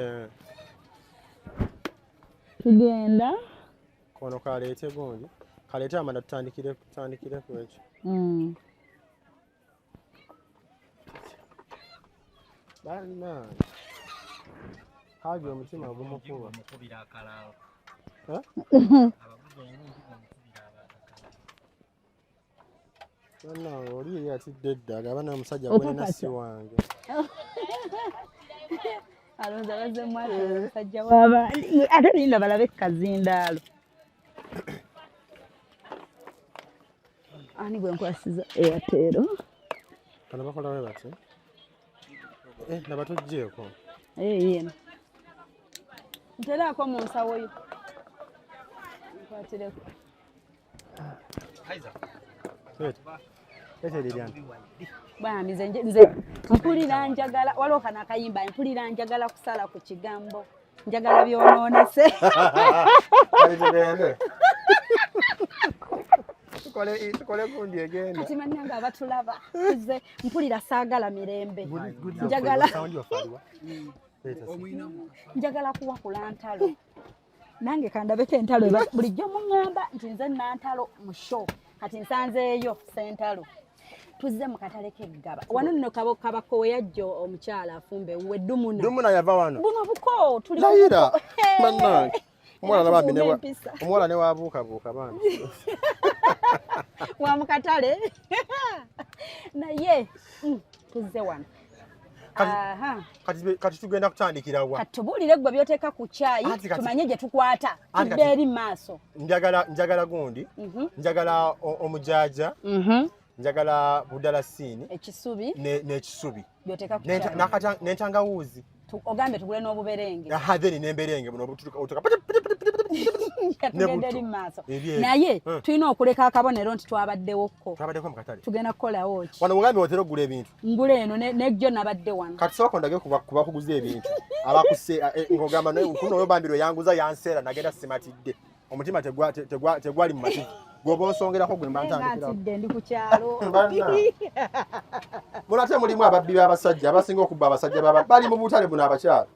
tugenda kono kaleete gundi kaleete amanda tutandikire ku ekyo bana haje omutima gumukuba mukubira akalalo bana oli yatidde ddaga bana omusajja gwena si wange alonza baze mwali omusajja w'abandi ate linda balabe kazindaalo ani gwe nkwasiza Airtel kana bakola we bati nabatuggyeko yena nteraako mu nsawo yo nkwatireko bambi nze mpulira njagala waliwo kano akayimba mpulira njagala kusala ku kigambo njagala byonoonese tukole gundi egenda kati mannanga abatulaba tuze mpulira saagala mirembe njagala kuwakula ntalo nange kandabeko entalo bulijjo muŋŋamba nti nze nantalo mu show kati nsanzeeyo sentalo tuzze mu katale k'eggaba wano nno kabako we yajja omukyala afumbe we dumuna yava wano buno buko tuli layira bannange omuwala ne wabuukabuuka bana wa mu katale naye tuzze wano kati tugenda kutandikira wa kati tubuulire gwe byoteeka ku caayi tumanye gye tukwata tudde eri maaso njagala gundi njagala omujaja njagala budalasini ekisubi n'ekisubi byoteeka ku caayi n'entangawuuzi ogambe tugule n'obuberenge then n'emberenge buno otuka tugenda eri maaso naye tulina okuleka akabonero nti twabaddewokko mu katale tugenda kukolawo ki wano mugambe otera okugula ebintu ngula eno nejjo nabadde wano kati sooka ondage kubakuguza ebintu abakuse ng'ogamba kuno oyo bambiro yanguza yanseera nagenda simatidde omutima tegwali mu mativu gwoba onsongerako gwe mba ntandikirawo ndi ku kyalo mulate mulimu ababbi b'abasajja abasinga okubba abasajja bali mu butale buno abakyala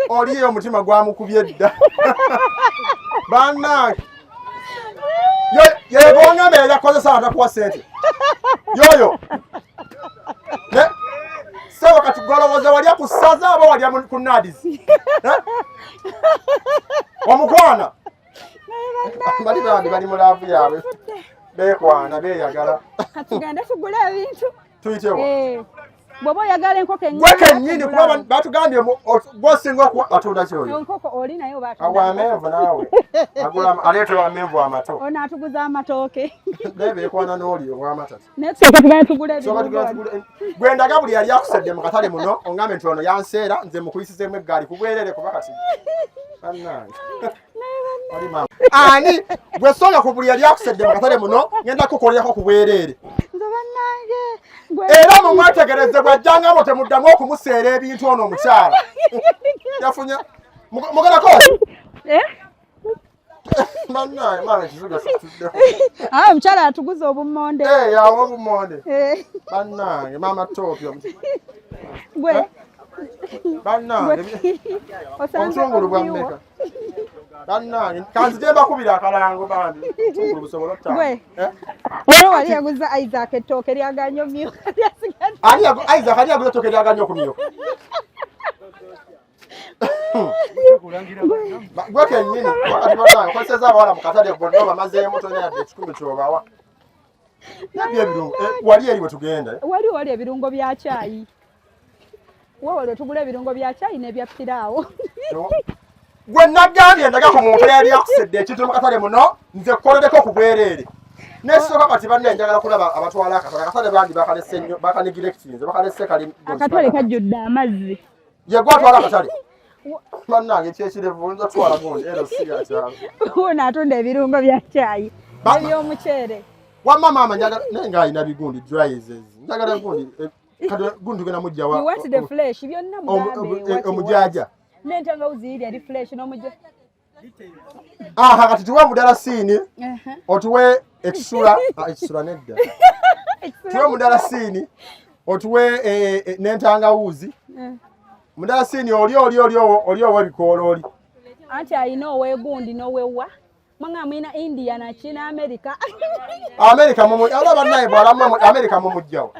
oliyo omutima gwamukubye dda bannange yebongambe yakozesa atakuwa sente yoyo sebo kati golowooza walya ku ssaza aba walya ku nadizi wamukwana bali bandi bali mu laavu yaabwe beekwana beeyagala katugende tugule ebintu tuyitewo bw'oba oyagala enkoko gwe kennyini kuba batugambye gwosinga atunda kyoyo enkoko oli naye oba awamenvu naawe aleetera amenvu amato ono atuguza amatooke naye beekwana n'oli ow'amatatu naye tusooka tugende tugule ebintu gwe ndaga buli yali akusedde mu katale muno ongambe nti ono yanseera nze mukuyisizeemu eggaali kugwerere kuba kati bannange oli mama ani gwe songa ku buli yali akusedde mu katale muno ngenda kukolerako ku bwereere nze bannange era mumwetegereze bw'ajjangamo temuddamu okumuseera ebintu ono omukyala yafunya mugalakozi bannange mama ekizigo kituddeho omukyala atuguza obummonde yawa obummonde bannange mama toopyo gwe bannange obutungulu bwammeka bannange kanzije mbakubira akalango bambi obutungulu busobola gwe olwo wali yaguza Isaac ettooke lyaganye omumyuka Isaac ani yaguza ettooke lyaganye okumyuka gwe kennyini wakati bannange okozeseza abawala mu katale bonna bamazeemu tolina yadde ekikumi kyobawa nabyo ebirungo wali eri bwe tugenda wali ebirungo bya caayi wewale tugula ebirungo bya caayi n'ebya piraawo gwe nagambye ndaga ku muntu eyali akusedde ekintu mu katale muno nze kukolereko ku bwereere nesooka kati banne njagala kulaba abatwala akatale akatale bandi bakalese nnyo bakanigirekitinze bakalese kali akatale kajjudde amazzi ye gwatwala akatale bannange ekyekirevu nza twala gundi ero siga kyalo ono atunda ebirungo bya caayi eby'omuceere wamma maama njagala naye ng'alina bigundi dryes njagala gundi kati gundi gena mujja wa you want the flesh byonna mugambe omujaja n'entangawuzi iri ali flesh n'omujja kati tuwe mudalasini otuwe ekisula ekisula nedda tuwe mudalasini otuwe n'entangawuzi mudalasini oli ow'ebikoola oli anti alina ow'egundi n'owewa mwanga mwina India na China America alaba naye bw'alamu America mumujjawo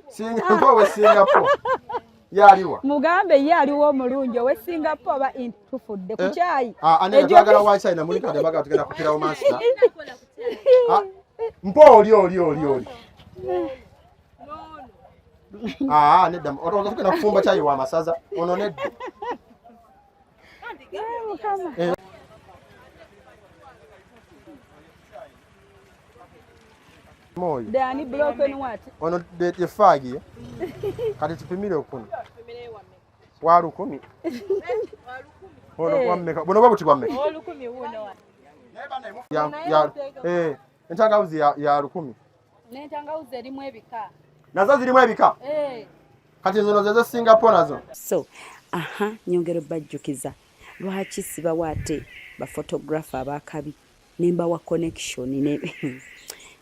Singapore Singapore yaliwa mugambe ye aliwo omulungi owe Singapore aba tufudde ku caayi ane twagala wa China muli kade baga tugenda kupirawo master mpo oli nedda otoza tugenda kufumba caayi wa masaza ono nedda moyo dani broken what ono de fagi kati tupimire okuni wa 10 ono kwammeka bono babuti kwammeka 10 wuno ya entangawuzi ya 10 n'entangawuzi erimu ebika nazo zirimu ebika kati zono zezo Singapore nazo so nyongero bajjukiza lwaki sibawa ate bafotographer abakabi nemba wa connection ne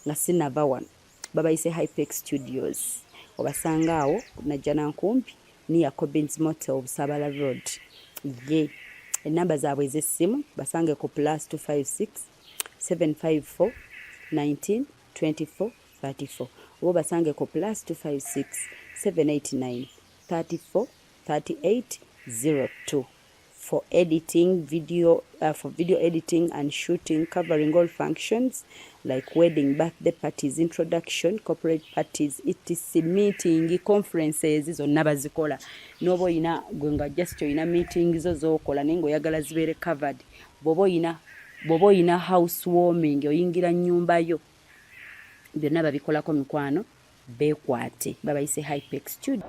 nga sinaba wano babayise Hypex Studios obasanga awo najja nankumpi ni ya Cobbins Motel Busabala Road ye enamba zaabwe ez'essimu basange ku +256 754 19 24 34 obo basange ku +256 789 34 38 02 for editing video editing and shooting, covering all functions like wedding, birthday parties, introduction, corporate parties, etc, meeting, conferences zonna bazikola nobo ina gwenga just ina meetings zozokola nengo yagala zibere covered bobo ina housewarming oyingira nyumba yo byonna babikolako mikwano bekwate babayise Hypex Studio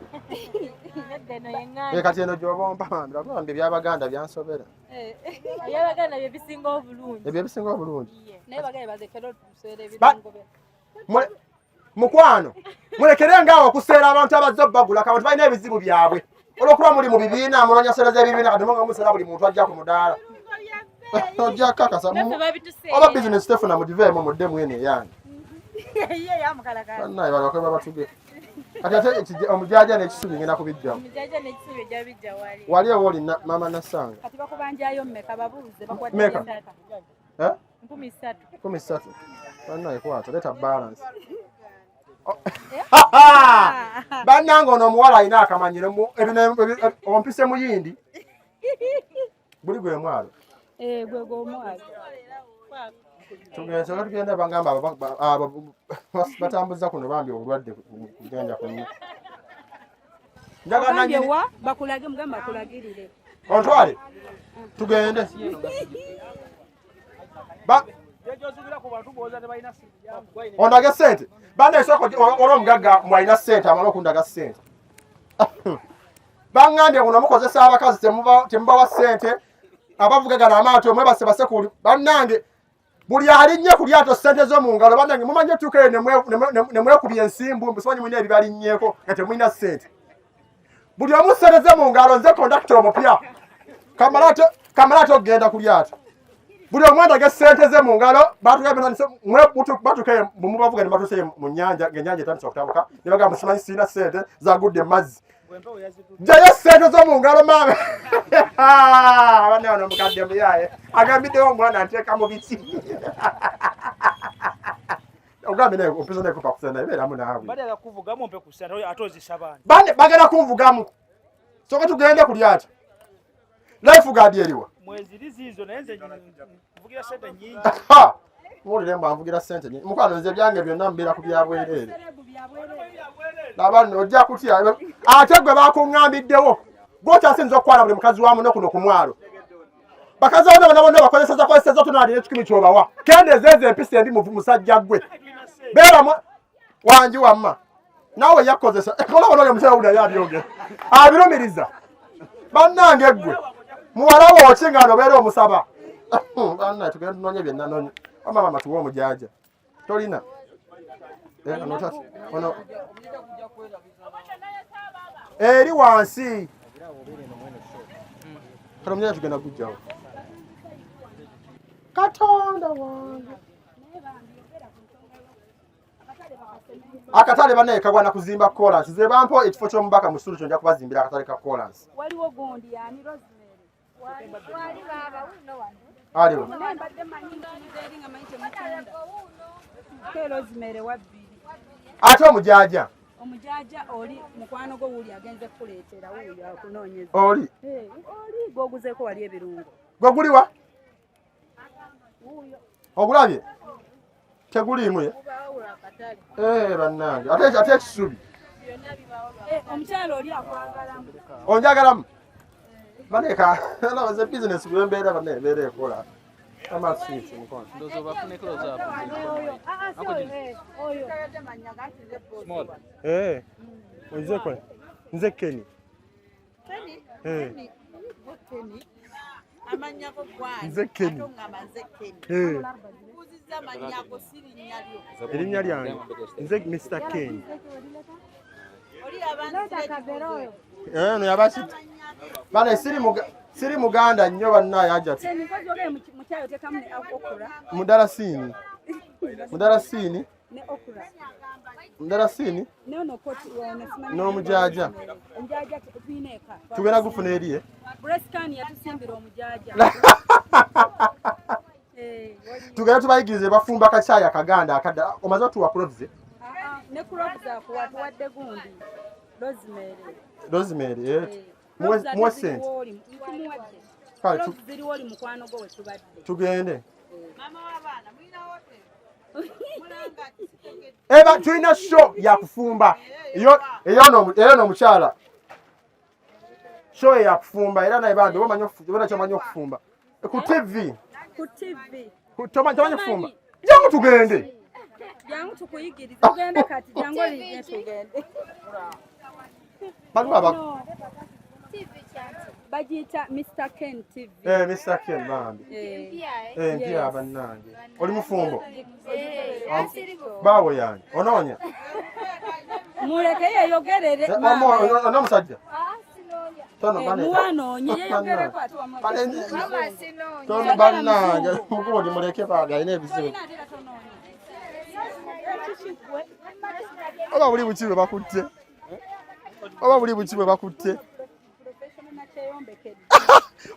kati eno gy'obomba bambi byabaganda byansobera byabaganda byebisinga obulungi ebyebisinga obulungi naye baganda bazekero tuseera ebirungo mukwano mulekere ngaawo okuseera abantu abazze obbagula kabantu balina ebizibu byabwe olwokuba muli mu bibiina munonya seera z'ebibiina kati nga museera buli muntu ajja ku mudaala ojja kakasa oba bizinesi tefuna mugiveemu muddemu eno eyange bannaye balokwe babatuge kati ate omujaja n'ekisubi ngenda kubijjawo wali ewo oli mama Nasanga kati bakubanjayo mmeka babuuze bakwata meka 13 bannaye kwata leta balance bannange ono omuwala alina akamanyiro ompise muyindi buli gwe mwalo gwe gomwaga. Tugenda bangamba batambuza kuno bambi obulwadde kugenda kuno. Njaga nanyi wa bakulage mugamba bakulagirire. Ontwale. Tugende. Ba Ondaga sente. Bande soko olomugagga mwalina sente amalo kundaga sente. Bangambye kuno mukozesa abakazi temubawa sente. Abavugagana amaato mwebase basekuli. Bannange buli alinnye ku lyato sente zo mu ngalo bannange mumanye tukere ne mwekubye ensimbu mbisomanyi mwine ebibalinnyeeko nga temulina sente. Buli omu sente ze mu ngalo nze kondakita omupya. Kamalato ogenda ku lyato. Buli omwanda ge sente ze mu ngalo batukere mubavuga ne batuse mu nnyanja ng'ennyanja etandise okutabuka ne bagamba simanyi sirina sente zagudde mazzi. Jayo sente zo mu ngalo maame. Abana bano mukadde muyaye agambiddewo omwana nteeka mu biki. Ogambe naye ompisa naye kupa kusena ebeeramu naawe. Badala kuvugamu ompe kusena atozisa bana. Bane bagala kunvugamu. Soka tugende ku lyato. Life guard eriwa. Mwezi lizizo naye nze nvugira sente nyingi. Mwolere mba nvugira sente nyingi. Mukwano nze byange byonna mbeera ku bya bwereere. Labano ojja kutya ate gwe bakuŋŋambiddewo. Gw'okyasinza okukwala buli mukazi wamu ne kuno ku mwalo. Bakazi bonna bonna bakozesa tonalina ekikumi ky'obawa. Kendeeza ezo empisa embi mu musajja gwe. Beera wanji wamma. Naawe yakozesa. Kola bano omusajja wuno naye abyogera. Abirumiriza. Bannange gwe. Muwala wo okinga nobeera omusaba. Banna tugenda tunonye byenna nonye. Mama tuwa omujaja. Tolina. Ono. Eri wansi. Kano mnyanya tugenda kujjawo. Katonda wange. Akatale banaye kagwana kuzimba Collins. Ze bampo ekifo ky'omubaka mu sulu kyonja kubazimbira akatale ka Collins. Waliwo gondi yani Rosemary. Wali baba uno wano. Aliwo. Mbadde manyinga nga mayite mutanda. Ke Rosemary wabbiri. Ate omujaja. Omujaja oli mukwano gwo wuli agenze kuleetera wuuli akunoonyeza. Oli. Oli gwoguzeeko wali ebirungo. Gwe guliwa? Wuuyo. Ogulabye? Teguliimu ye? Bannange. Ate ekisubi. Omukyala oli akwagalamu. Onjagalamu? Baneka, nze business gwe mbeera banne ebeera ekola. Ama sweet mukono. Ndozo bafune close up. Oyo. Small. Nze ko. Nze Kenny. Kenny? Amanya ko gwani. Nze Kenny. Atongamba nze Kenny. Kuziza amanya ko siri nyalyo. Erinnya lyange. Nze Mr. Kenny. Oli abantu No yabasi. Bane siri muganda nnyo bannaye ajja. Mukyalo tekamu ne okura. Mudarasini. Ne okura. Mudarasini. No koti simanyi. N'omujaja. Omujaja tulina eka. Tugenda gufuna eriye. Breast can yatusimbira omujaja. Tugenda tubayigirize bafumba kachayi akaganda akadda. Omaze otuwa provize. Ne kulokuza kuwadde gundi. Rosemary. Muwe sente. Kale ziriwo oli mukwano gwo we tubadde. Tugende. Mama w'abaana mulina wote. Tulina show ya kufumba. Eyo n'omukyala. Show ya kufumba era naye bandi bamanyi okufumba. Ku TV. Tomanyi kufumba. Jangu tugende. Jangu tukuyigiriza tugende kati jangu liye tugende. Baba. Bajita Mr. Ken TV. Mr. Ken bambi. Mpya bannange. Oli mufumbo. Bawo yange. Onoonya. Muleke yeyogerere. Ono musajja. Tono bane. Muwanoonye yeyogere kwati Tono bannange. Mukundi muleke baga ine ebizibu. Oba buli bukiwe bakutte.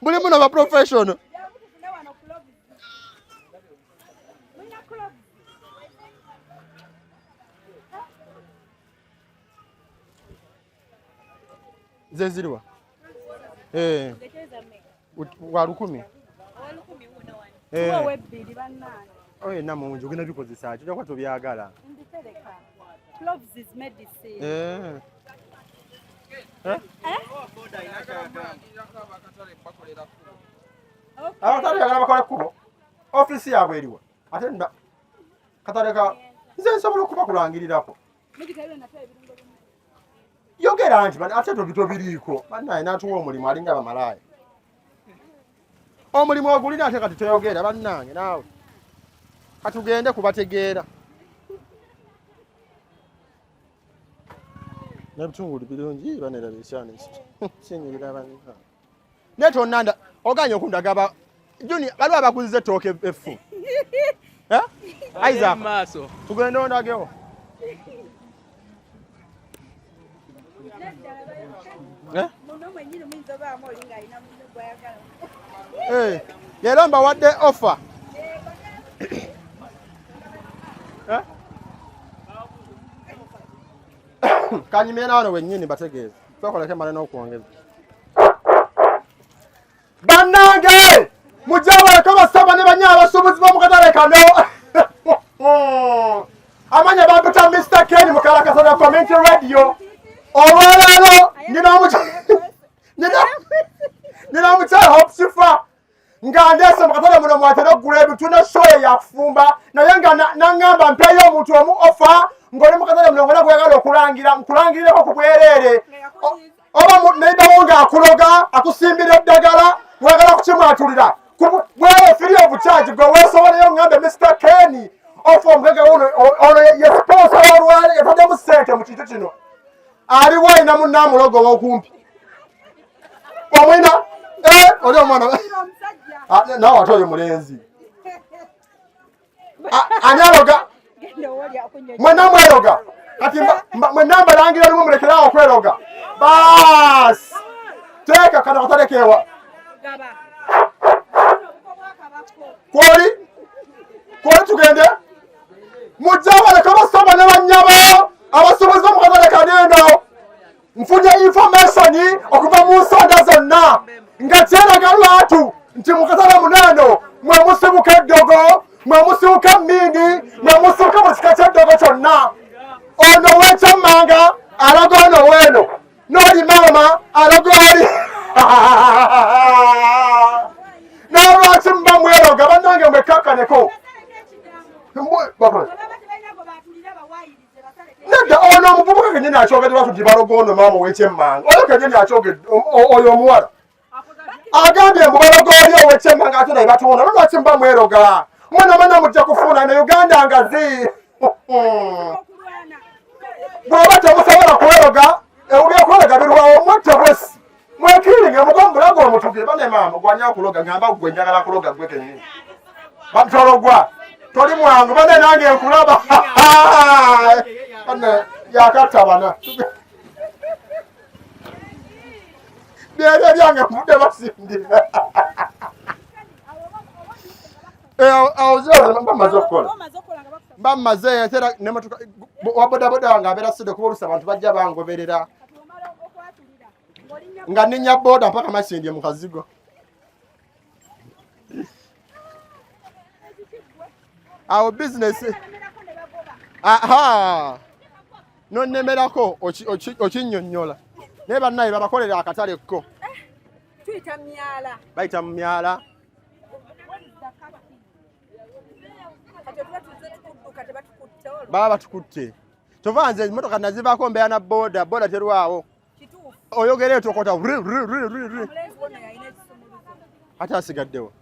Buli muno ba professional. Zeziriwa. Wa 10. Tuwe bbiri bannange. Oye namungi ogenda bikozesa ki kyokka tobyagala. Mbitereka. Cloves is medicine. Akatale yagala bakola kubo. Ofisi yaabwe eriwa. Ate nda Katale ka nze nsobola okuba kulangirirako. Yogera nti ate tobiriiko. Bannaye n'atuwa omulimu alinga bamalaaya. Omulimu ogulina ate kati toyogera bannange naawe. Katugende kubategeera. Nebitungulu birungi banera bisyane kinyirira banka. Neto nanda oganya okundagaba Juni bali abakuzize toke efu. Aiza maso. Tugende ondagewo. Muno mwenyine mwinzo ba molinga ina munno gwayagala. Yeramba wadde offer. Kanyimye naano wennyini bategeeza. Twakoleke male n'okwongeza. Bannange! Mujabaleko basaba ne banya abasuubuzi b'omu katale kano. Amanya bampita Mr. Ken Mukalakasa na Community Radio. Olwaleero nina omukyala Hope Shifah nga ndeese mu katale muno mwatera okugula ebintu ne soya yakufumba naye nga naŋŋamba mpeeyo omuntu omu offer ng'oli mu katale muno ng'ona gweyagala nkulangirireko ku bwereere oba neibawo ng'akuloga akusimbira eddagala weyagala kukimwatulira bwere free of charge gwe weesoboleyo ŋŋambe Mr. Ken offer omugege ono ye sponsor w'olwale yataddemu ssente mu kintu kino aliwo ayina munnaamulogo w'okumpi omwina oli omwana nawe ate oyo mulenzi ani aloga mwenna mweroga kati mwenna mbalangira lumu mulekerawo okweroga baasi teeka kano katalekeewa kwoli tugende mujja baleka basoma ne bannyabo abasuubuzi bomu katale kaneno nfunye information okuva mu nsonda zonna nga kyeraga lwatu nti mu katale munaano mwe musibuka eddogo mwe musibuka mmindi mwe musibuka mu kika ky'eddogo kyonna ono w'ekyammanga alaga ono weeno n'oli maama alaga oli n'olwaki muba mweroga bannange mwekakkaneko nedda ono omuvubuka kenyini akyogedde lwatu nti baloga ono maama ow'ekyemmanga oyo kenyini akyogedde oyo omuwala agambye mbu baloga oli ow'ekyemmanga ate naye batuwona lwaki muba mweroga mwana mujja kufuuna ne Uganda ngazi bw'oba temusobola kweroga ebyokweraga birwawo mwette bwesi mwekiringe mugombulaga omutuge bane maama gwanya kuloga ngamba gwe njagala kuloga gwe kenyini bamutologwa toli mwangu bane nange nkulaba bane yakatabana byebyo byange mudde basindira bamaze okukola bamaze era nemotoka wabodaboda wange abeera side kuba olusa abantu bajja bangoberera nga ninya boda mpaka masindye mu kazigo awo bizinesi nonemerako okinnyonnyola naye bannaye babakolera akatalekko bayita mu myala baba batukutte tova nze emmotoka nazivaako mbeera na boda terwawo oyogera etokota ate asigaddewo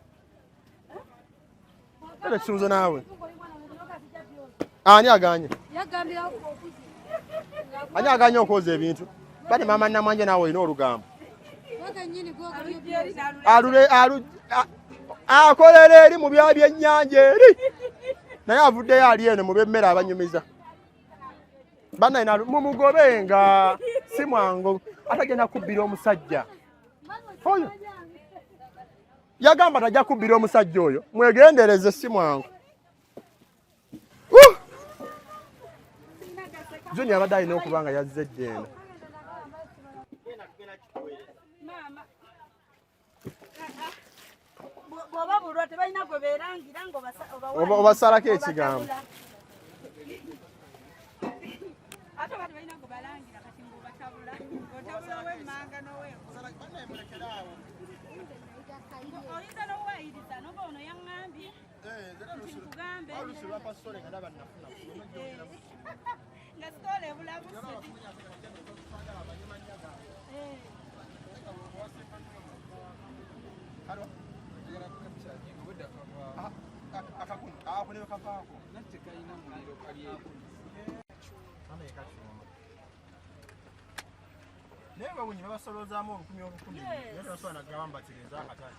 ate ekisuuzo naawe ani aganye okwoza ebintu bane maama namwanje naawe olina olugambo akolera eri mu bya byennyanja eri naye avuddeyo ali eno mu b'emmere abanyumiza bannaye mumugobenga si mwangu atagenda kubbira omusajja oyo yagamba tajja kubbira omusajja oyo mwegendereze si mwangu Juni abadde alina okuba nga yazze ddeno Bw'oba bulwa tebalina gwe beerangira obasalako ekigambo. Ate bati balina gwe balangira kati ng'obatabula. Otabulawo emmanga n'oweeko. Oyinza n'owayiriza n'oba ono yaŋŋambye. Nkugambe. Nga sitoola ebulabuse. Never when you have a solo zamo, you also a gamba to the Zakatan.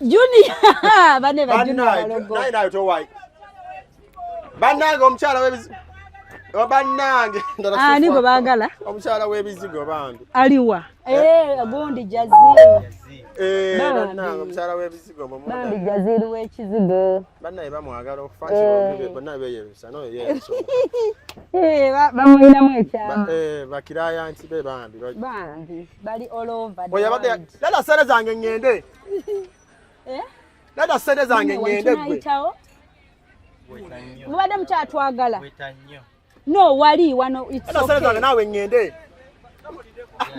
Junior, but never Junior. Banago mchala Obanang, Nigo bagala. Omushala w'ebizigo bambi. Aliwa. Gundi Jazil. Omushala w'ebizigo mu munda. Gundi Jazil w'ekizigo. Bannaye bamwagala okufanira bonna beeyebisa no yeeso. Bamulinamu ekyama. Bakiraya nti be bambi. Bambi. Bali all over. Oya bade lala sente zange ngende. Lala sente zange ngende gwe. Mubadde mukyatwagala. No, wali wano it's okay. Lala sente nawe ngende.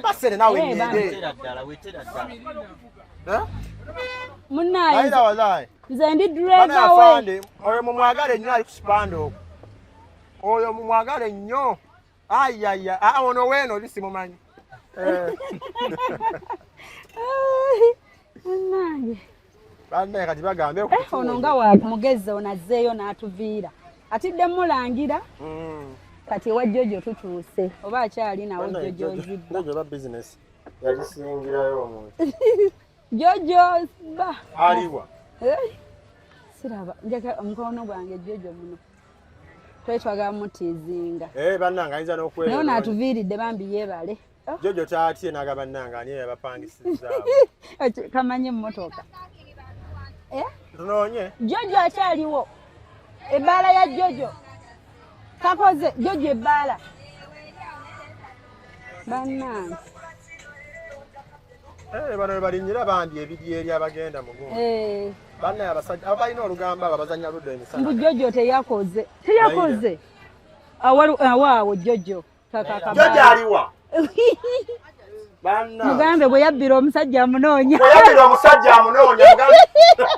Basene nawe ngende. Munayi. Aida wallahi. Nze ndi driver we. Oyo mumwagale nnyo ali ku kipando. Oyo mumwagale nnyo. Ayaya, ono weno lisimumanyi. Munayi. Bana kati bagambe ono nga wa mugeze onazzeeyo n'atuviira. Atidde mulangira. Kati wa Jojo tutuuse. Oba akyali nawo Jojo zibba. Jojo ba business. Yagisingirayo omuntu. Jojo ba. Aliwa. Siraba njaka omukono gwange Jojo muno. Twetwaga mutizinga. Bannanga ayinza n'okwera. Naye n'atuviiridde bambi yeebale. Jojo taatye naga bannanga ani yabapangisizzaawo. Kamanye mmotoka. Tunoonye. Jojo akyaliwo. Ebbaala ya Jojo. Kakoze Jojo ebbaala. Bannange. Bano balinnyira bandi ebiri eri abagenda mu gundu. Bannaye abasajja abalina olugamba abazannya ludde emisana. Mbu Jojo teyakoze. Teyakoze. Awaawo Jojo. Jojo aliwa. Banna. Mugambe bwe yabbira omusajja amunoonya. Bwe yabbira omusajja amunoonya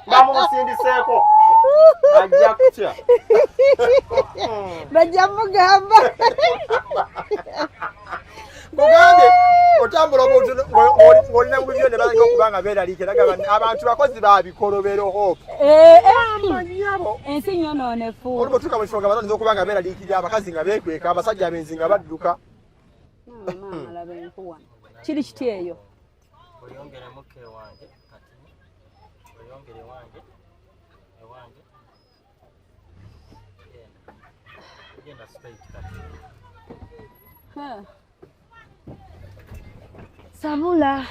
bamusindiseeko. Ajja kutya. Bajja mugamba. Mugambe otambula omuntu ng'olina mu bibyo ne baleka okubanga beeraliikira abantu bakozi babikolobero hope. Amanyabo. Ensi nnyonoonefu. Olubutuuka mu kifo nga batonze okuba nga beeraliikirira abakazi nga beekweka abasajja abenzi nga badduka. Maama alaba enkuwa. Kiri kiti eyo. Oyongere muke wange kati. Oyongere wange. Ewange. Genda straight kati. Sabula.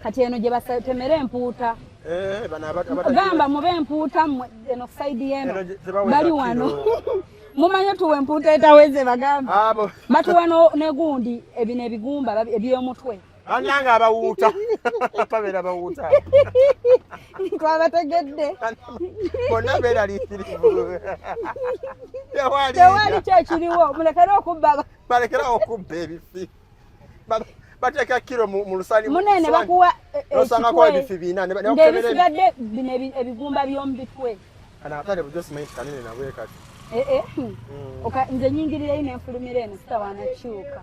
Kati eno gye batemera empuuta. Gamba mube empuuta eno side yeno. Bali wano. Mumanye tuwe empuuta etaweze bagamba. Batuwa ne gundi ebino ebigumba eby'omutwe. Bannanga abawuuta. Babeera bawuuta. Twabategedde. Bonna beeraliikirivu. Tewali kyekiriwo. Mulekere okubba. Balekera okubba ebifi. Bateka kilo mu lusani munene bakuwa osanga kwa ebifi bina ng'ebisigadde bino ebigumba by'omu bitwe. Ana atale bujosi mayiti kanene nabwe kati. Nze nyingirira ino enfulumira eno sitawaana kyuka.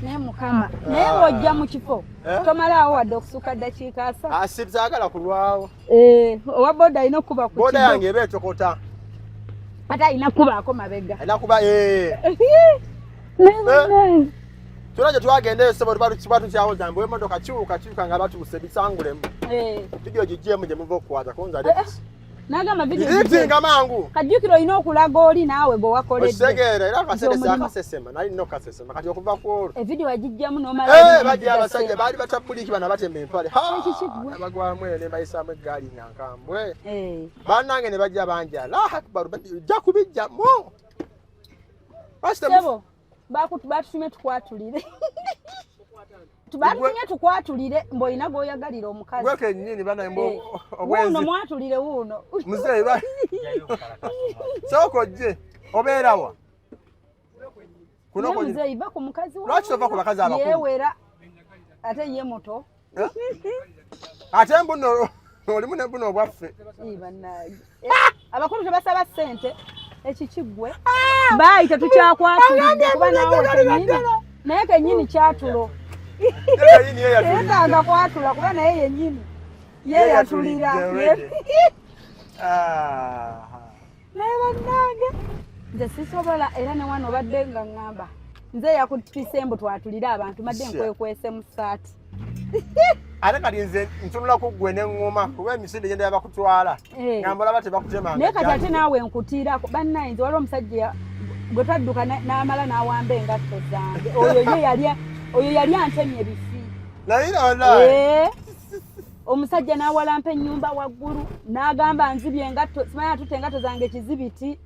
Naye Mukama. Naye bw'ojja mu kifo tomalaawo wadde okusukka ddakiika asatu. Sizaagala kulwawo. Owa boda alina okuba ku kigo. Boda yange eba etokota. Ate alina kubaako mabega. Alina kuba Tulaje twagendeyo sebo twatu kyawo zambo emotoka kiwuka nga batuuse bisangulemu. Video gijjemu gye muva okwaza konza debisi. Nagamba video gijjenga mangu. Kajjukiro olina okulaga oli naawe gwe wakoledde. Osegeera era kasese akasesema nali nno kasesema kati okuva ku olwo. Video wagijjamu n'omala. Bajja abasajja baali batabuliki bana batemba empale. Abagwamu ne bayisaamu eggaali nga nkambwe. Bannange ne bajja banja. La akbar jja kubijja mo. Sebo batutumye tukwatulire. Batutumye tukwatulire mboyina goyagalira omukazi. Gweke nnyini bana mbo obwenzi. Wuno mwatulire wuno. Muzeyi ba. Soko je oberawa. Kuno ko muzeyi ba ku mukazi wa. Lwaki tova ku bakazi abakulu? Yewera ate ye moto. Ate mbuno oli mune mbuno bwaffe. Ibanaye. Abakulu tebasaba ssente ekikigwe. Bayi tetukyakwatulidde kuba nawe kenyini. Naye kenyini kyatulo. Yetaaga kwatula kuba naye yennyini. Ye yatulira. Naye bannange nze sisobola era ne wano obadde nga ŋŋamba nze yakutisa embu twatulire abantu madde nkwekwese mu ssaati. Ate kati nze ntunula ku ggwe n'eŋŋoma kuba emisinde gye ndaba bakutwala ngamba olaba tebakutemanga. Naye kati ate naawe nkutiirako bannaye nze waliwo omusajja gwe twadduka n'amala n'awamba engatto zange oyo yali antemye ebifi. Omusajja n'awalampa ennyumba waggulu n'agamba nzibye engatto simanyi atutte engatto zange kizibiti.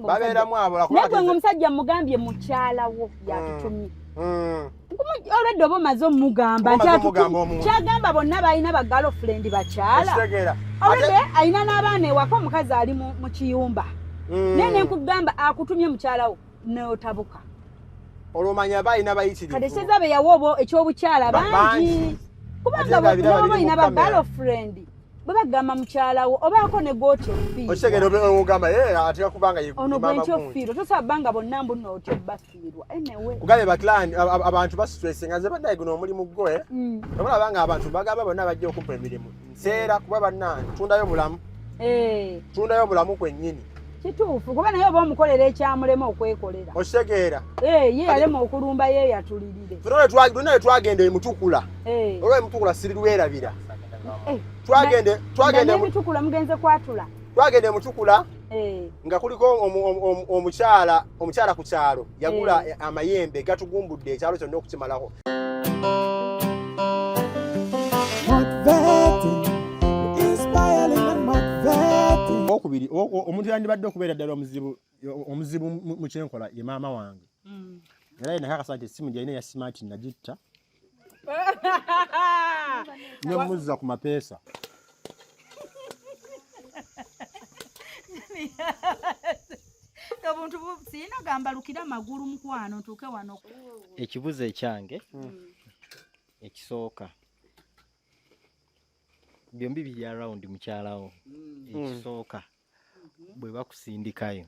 Babeeramu abo naye gwe ng'omusajja mugambye mukyala wo yatutumye. Olwedde oba omaze omugamba nti kyagamba bonna balina ba girlfriend bakyala. Olwedde alina n'abaana ewaka omukazi ali mu kiyumba. Naye ne nkugamba akutumye mukyala wo n'otabuka. Olwomanya balina bayitirivu. Kati ekyeza be yawa ekyobukyala bangi. Kubanga bonna balina ba girlfriend. Babagamba mukyala wo obaako ne gooti ofiiro. Okitegera ogamba atera kubanga ono gwenti ofiiro tosabanga bonna mbuno otyo bafiirwa. Anyway. Kugabe baklan abantu bastressinga nze baddaye guno omulimu gwe. Olaba nga abantu bagamba bonna bajja okumpa emirimu. Nseera kuba bannange tundayo bulamu. Tundayo bulamu kwennyini. Kituufu kuba naye oba omukolera ekyamulema okwekolera. Okitegeera. Ye yalema okulumba ye yatulirire. Funa twagenda emutukula. Olwo emutukula sirirwerabira. Twagende emutukula mugenze kwatula. Twagende emutukula nga kuliko omukyala ku kyalo yagula amayembe gatugumbudde ekyalo kyonna okukimalako. Okubiri omuntu yandibadde okubeera ddala omuzibu mu kyenkola ye maama wange. Era nakakasa nti essimu gyalina ya smart nagitta. Nemuzza ku mapeesa. Obuntu sina gamba lukira magulu mukwano ntuke wano. Ekibuzo ekyange ekisooka byombi biri around mukyalawo. Ekisooka bwe bakusindikayo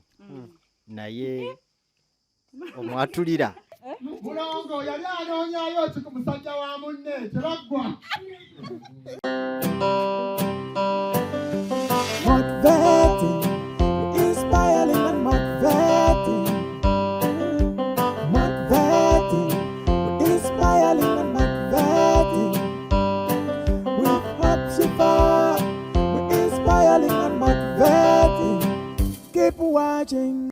naye omwatulira Mulongo yali anoonyayo ki ku musajja wa munne tebaggwa. Motivating, inspiring and motivating. Motivating, inspiring and motivating. We hope Shifah, we're inspiring and motivating. Keep watching.